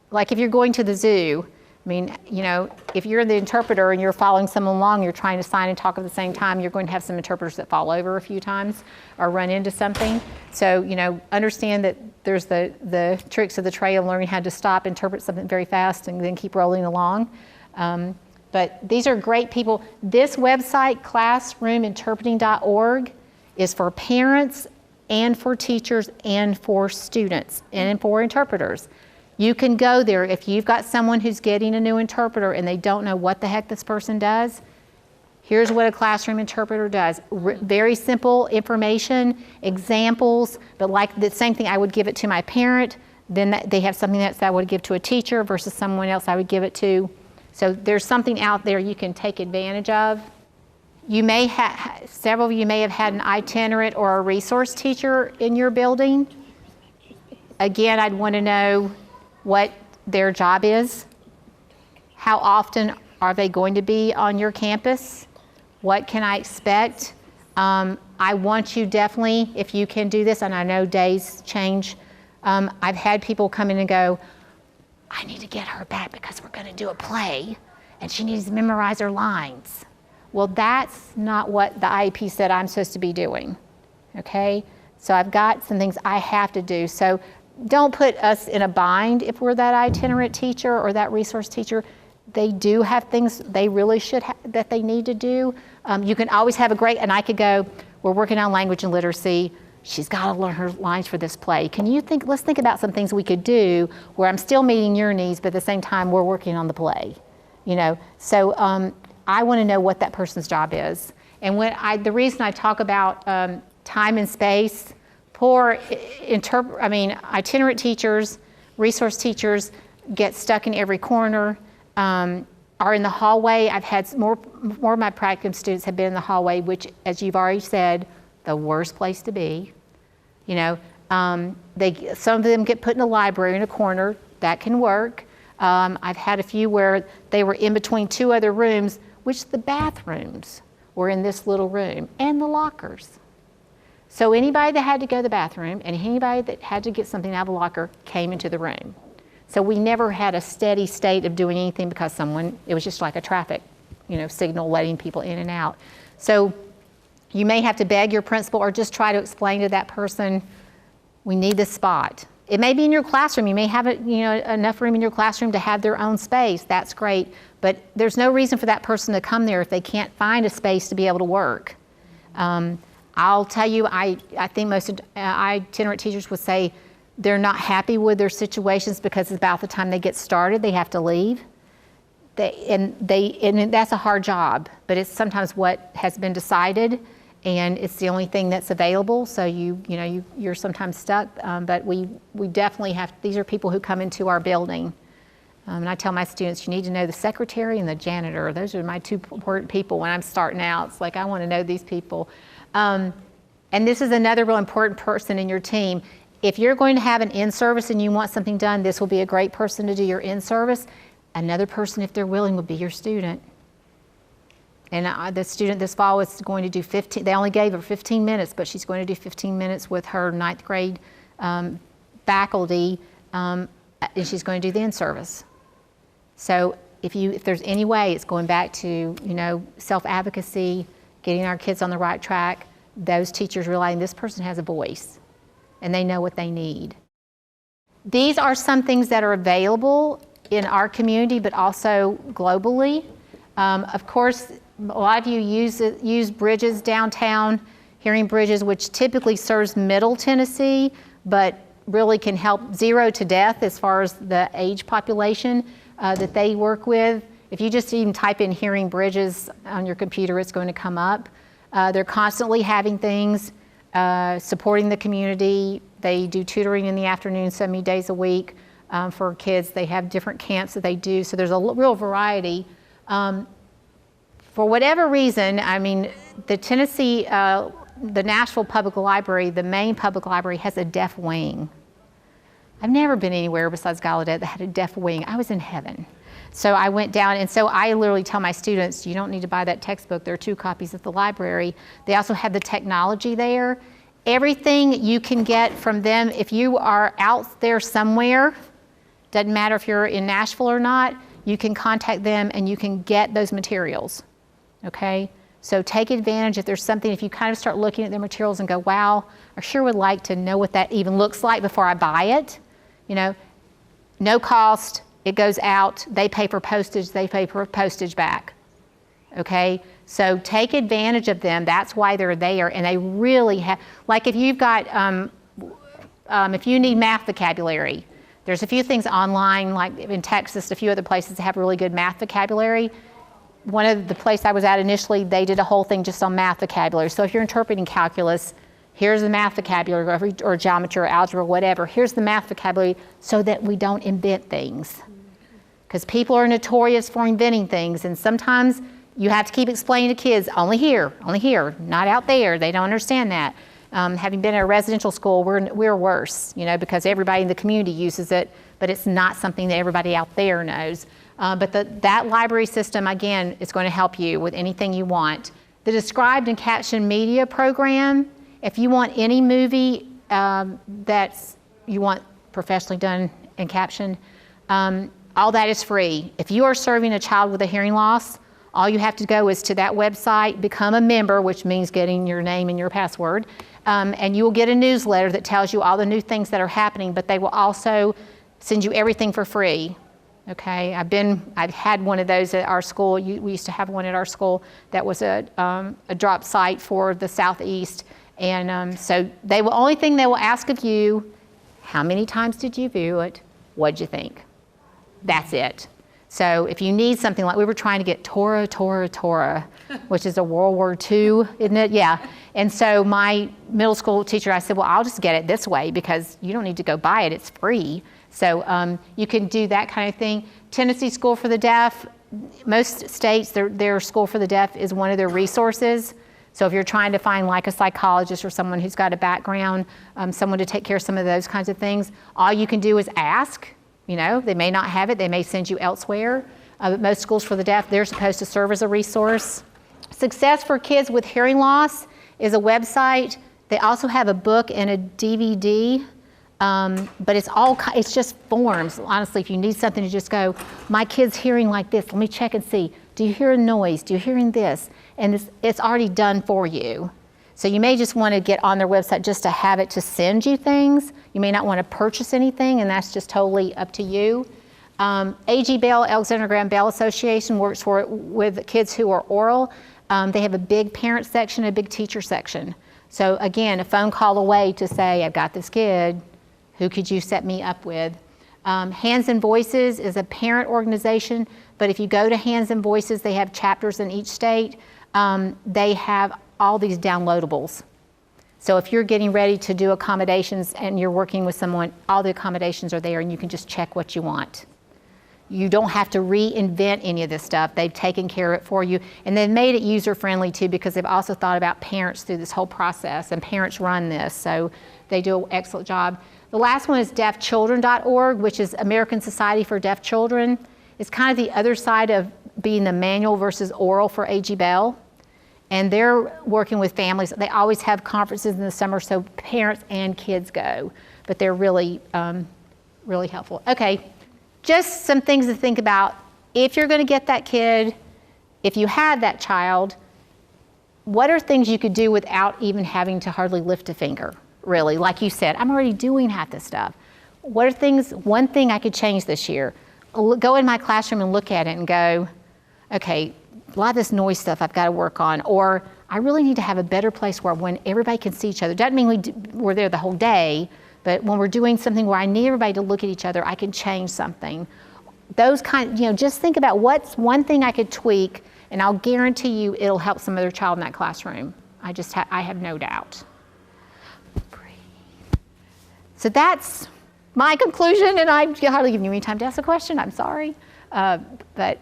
like if you're going to the zoo, if you're the interpreter and you're following someone along, you're trying to sign and talk at the same time, you're going to have some interpreters that fall over a few times or run into something. So, understand that there's the tricks of the trade of learning how to stop, interpret something very fast, and then keep rolling along. But these are great people. This website, classroominterpreting.org, is for parents and for teachers and for students and for interpreters. You can go there if you've got someone who's getting a new interpreter and they don't know what the heck this person does. Here's what a classroom interpreter does. Very simple information, examples, but like the same thing, I would give it to my parent, then they have something that I would give to a teacher versus someone else I would give it to. So there's something out there you can take advantage of. Several of you may have had an itinerant or a resource teacher in your building. Again, I'd want to know what their job is. How often are they going to be on your campus? What can I expect? I want you definitely, if you can do this, and I know days change, I've had people come in and go, I need to get her back because we're going to do a play and she needs to memorize her lines. Well, that's not what the IEP said I'm supposed to be doing, okay? So I've got some things I have to do. So don't put us in a bind if we're that itinerant teacher or that resource teacher. They do have things they really should that they need to do. You can always have and I could go, we're working on language and literacy. She's got to learn her lines for this play. Let's think about some things we could do where I'm still meeting your needs, but at the same time we're working on the play, you know? So I want to know what that person's job is. And the reason I talk about time and space, itinerant teachers, resource teachers get stuck in every corner, are in the hallway. I've had more of my practicum students have been in the hallway, which, as you've already said, the worst place to be. You know, some of them get put in a library in a corner. That can work. I've had a few where they were in between two other rooms, which the bathrooms were in this little room, and the lockers. So anybody that had to go to the bathroom and anybody that had to get something out of a locker came into the room. So we never had a steady state of doing anything because it was just like a traffic, you know, signal letting people in and out. So you may have to beg your principal or just try to explain to that person, we need this spot. It may be in your classroom. You may have enough room in your classroom to have their own space. That's great. But there's no reason for that person to come there if they can't find a space to be able to work. I'll tell you, I think most itinerant teachers would say they're not happy with their situations because about the time they get started, they have to leave. And that's a hard job, but it's sometimes what has been decided, and it's the only thing that's available. So you're sometimes stuck. But we definitely have. These are people who come into our building, and I tell my students, you need to know the secretary and the janitor. Those are my two important people when I'm starting out. It's like I want to know these people. And this is another real important person in your team. If you're going to have an in-service and you want something done, this will be a great person to do your in-service. Another person, if they're willing, would be your student. And the student this fall is going to do 15, they only gave her 15 minutes, but she's going to do 15 minutes with her 9th grade faculty, and she's going to do the in-service. So if there's any way, it's going back to, self-advocacy, getting our kids on the right track, those teachers realizing this person has a voice and they know what they need. These are some things that are available in our community, but also globally. Of course, a lot of you use Bridges downtown, Hearing Bridges, which typically serves Middle Tennessee, but really can help 0 to death as far as the age population that they work with. If you just even type in Hearing Bridges on your computer, it's going to come up. They're constantly having things, supporting the community. They do tutoring in the afternoon, so many days a week for kids. They have different camps that they do, so there's a real variety. For whatever reason, the Tennessee, the Nashville Public Library, the main public library, has a deaf wing. I've never been anywhere besides Gallaudet that had a deaf wing. I was in heaven. So I went down, and so I literally tell my students, you don't need to buy that textbook. There are 2 copies at the library. They also have the technology there. Everything you can get from them, if you are out there somewhere, doesn't matter if you're in Nashville or not, you can contact them and you can get those materials, okay? So take advantage if there's something, if you kind of start looking at their materials and go, wow, I sure would like to know what that even looks like before I buy it. No cost, it goes out, they pay for postage, they pay for postage back, okay? So take advantage of them, that's why they're there, and they really have, like if you've got, if you need math vocabulary, there's a few things online, like in Texas, a few other places that have really good math vocabulary. One of the places I was at initially, they did a whole thing just on math vocabulary. So if you're interpreting calculus, here's the math vocabulary, or geometry or algebra, whatever. Here's the math vocabulary so that we don't invent things. Because people are notorious for inventing things, and sometimes you have to keep explaining to kids, only here, not out there. They don't understand that. Having been at a residential school, we're worse, because everybody in the community uses it, but it's not something that everybody out there knows. But that library system, again, is going to help you with anything you want. The Described and Captioned Media program, if you want any movie that you want professionally done and captioned, all that is free. If you are serving a child with a hearing loss, all you have to go is to that website, become a member, which means getting your name and your password, and you will get a newsletter that tells you all the new things that are happening, but they will also send you everything for free. Okay, I've had one of those at our school. We used to have one at our school that was a drop site for the Southeast. And so only thing they will ask of you, how many times did you view it? What'd you think? That's it. So if you need something like, we were trying to get Torah, which is a World War II, isn't it? Yeah. And so my middle school teacher, I said, well, I'll just get it this way because you don't need to go buy it. It's free. So you can do that kind of thing. Tennessee School for the Deaf, most states, their School for the Deaf is one of their resources. So if you're trying to find like a psychologist or someone who's got a background, someone to take care of some of those kinds of things, all you can do is ask. You know, they may not have it, they may send you elsewhere. But most schools for the deaf, they're supposed to serve as a resource. Success for Kids with Hearing Loss is a website. They also have a book and a DVD. But it's just forms. Honestly, if you need something to just go, my kid's hearing like this, let me check and see. Do you hear a noise? Do you hearing this? And it's already done for you. So you may just want to get on their website just to have it to send you things. You may not want to purchase anything, and that's just totally up to you. A.G. Bell, Alexander Graham Bell Association works with kids who are oral. They have a big parent section, a big teacher section. So again, a phone call away to say, I've got this kid. Who could you set me up with? Hands and Voices is a parent organization, but if you go to Hands and Voices, they have chapters in each state. They have all these downloadables. So if you're getting ready to do accommodations and you're working with someone, all the accommodations are there and you can just check what you want. You don't have to reinvent any of this stuff. They've taken care of it for you. And they've made it user-friendly too because they've also thought about parents through this whole process, and parents run this, so they do an excellent job. The last one is deafchildren.org, which is American Society for Deaf Children. It's kind of the other side of being the manual versus oral for A.G. Bell. And they're working with families. They always have conferences in the summer so parents and kids go. But they're really, really helpful. Okay, just some things to think about. If you're going to get that kid, if you have that child, what are things you could do without even having to hardly lift a finger? Really, like you said, I'm already doing half this stuff. What are things, one thing I could change this year? Go in my classroom and look at it and go, okay, a lot of this noise stuff I've got to work on, or I really need to have a better place where when everybody can see each other. Doesn't mean we're there the whole day, but when we're doing something where I need everybody to look at each other, I can change something. Those kind, just think about what's one thing I could tweak, and I'll guarantee you it'll help some other child in that classroom. I have no doubt. So that's my conclusion, and I hardly give you any time to ask a question. I'm sorry, but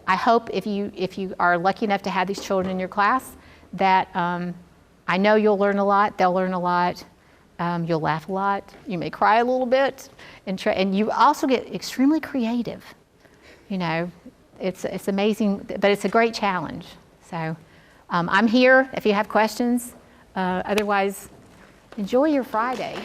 I hope if you are lucky enough to have these children in your class, that I know you'll learn a lot. They'll learn a lot. You'll laugh a lot. You may cry a little bit, and you also get extremely creative. It's amazing, but it's a great challenge. So I'm here if you have questions. Otherwise, enjoy your Friday.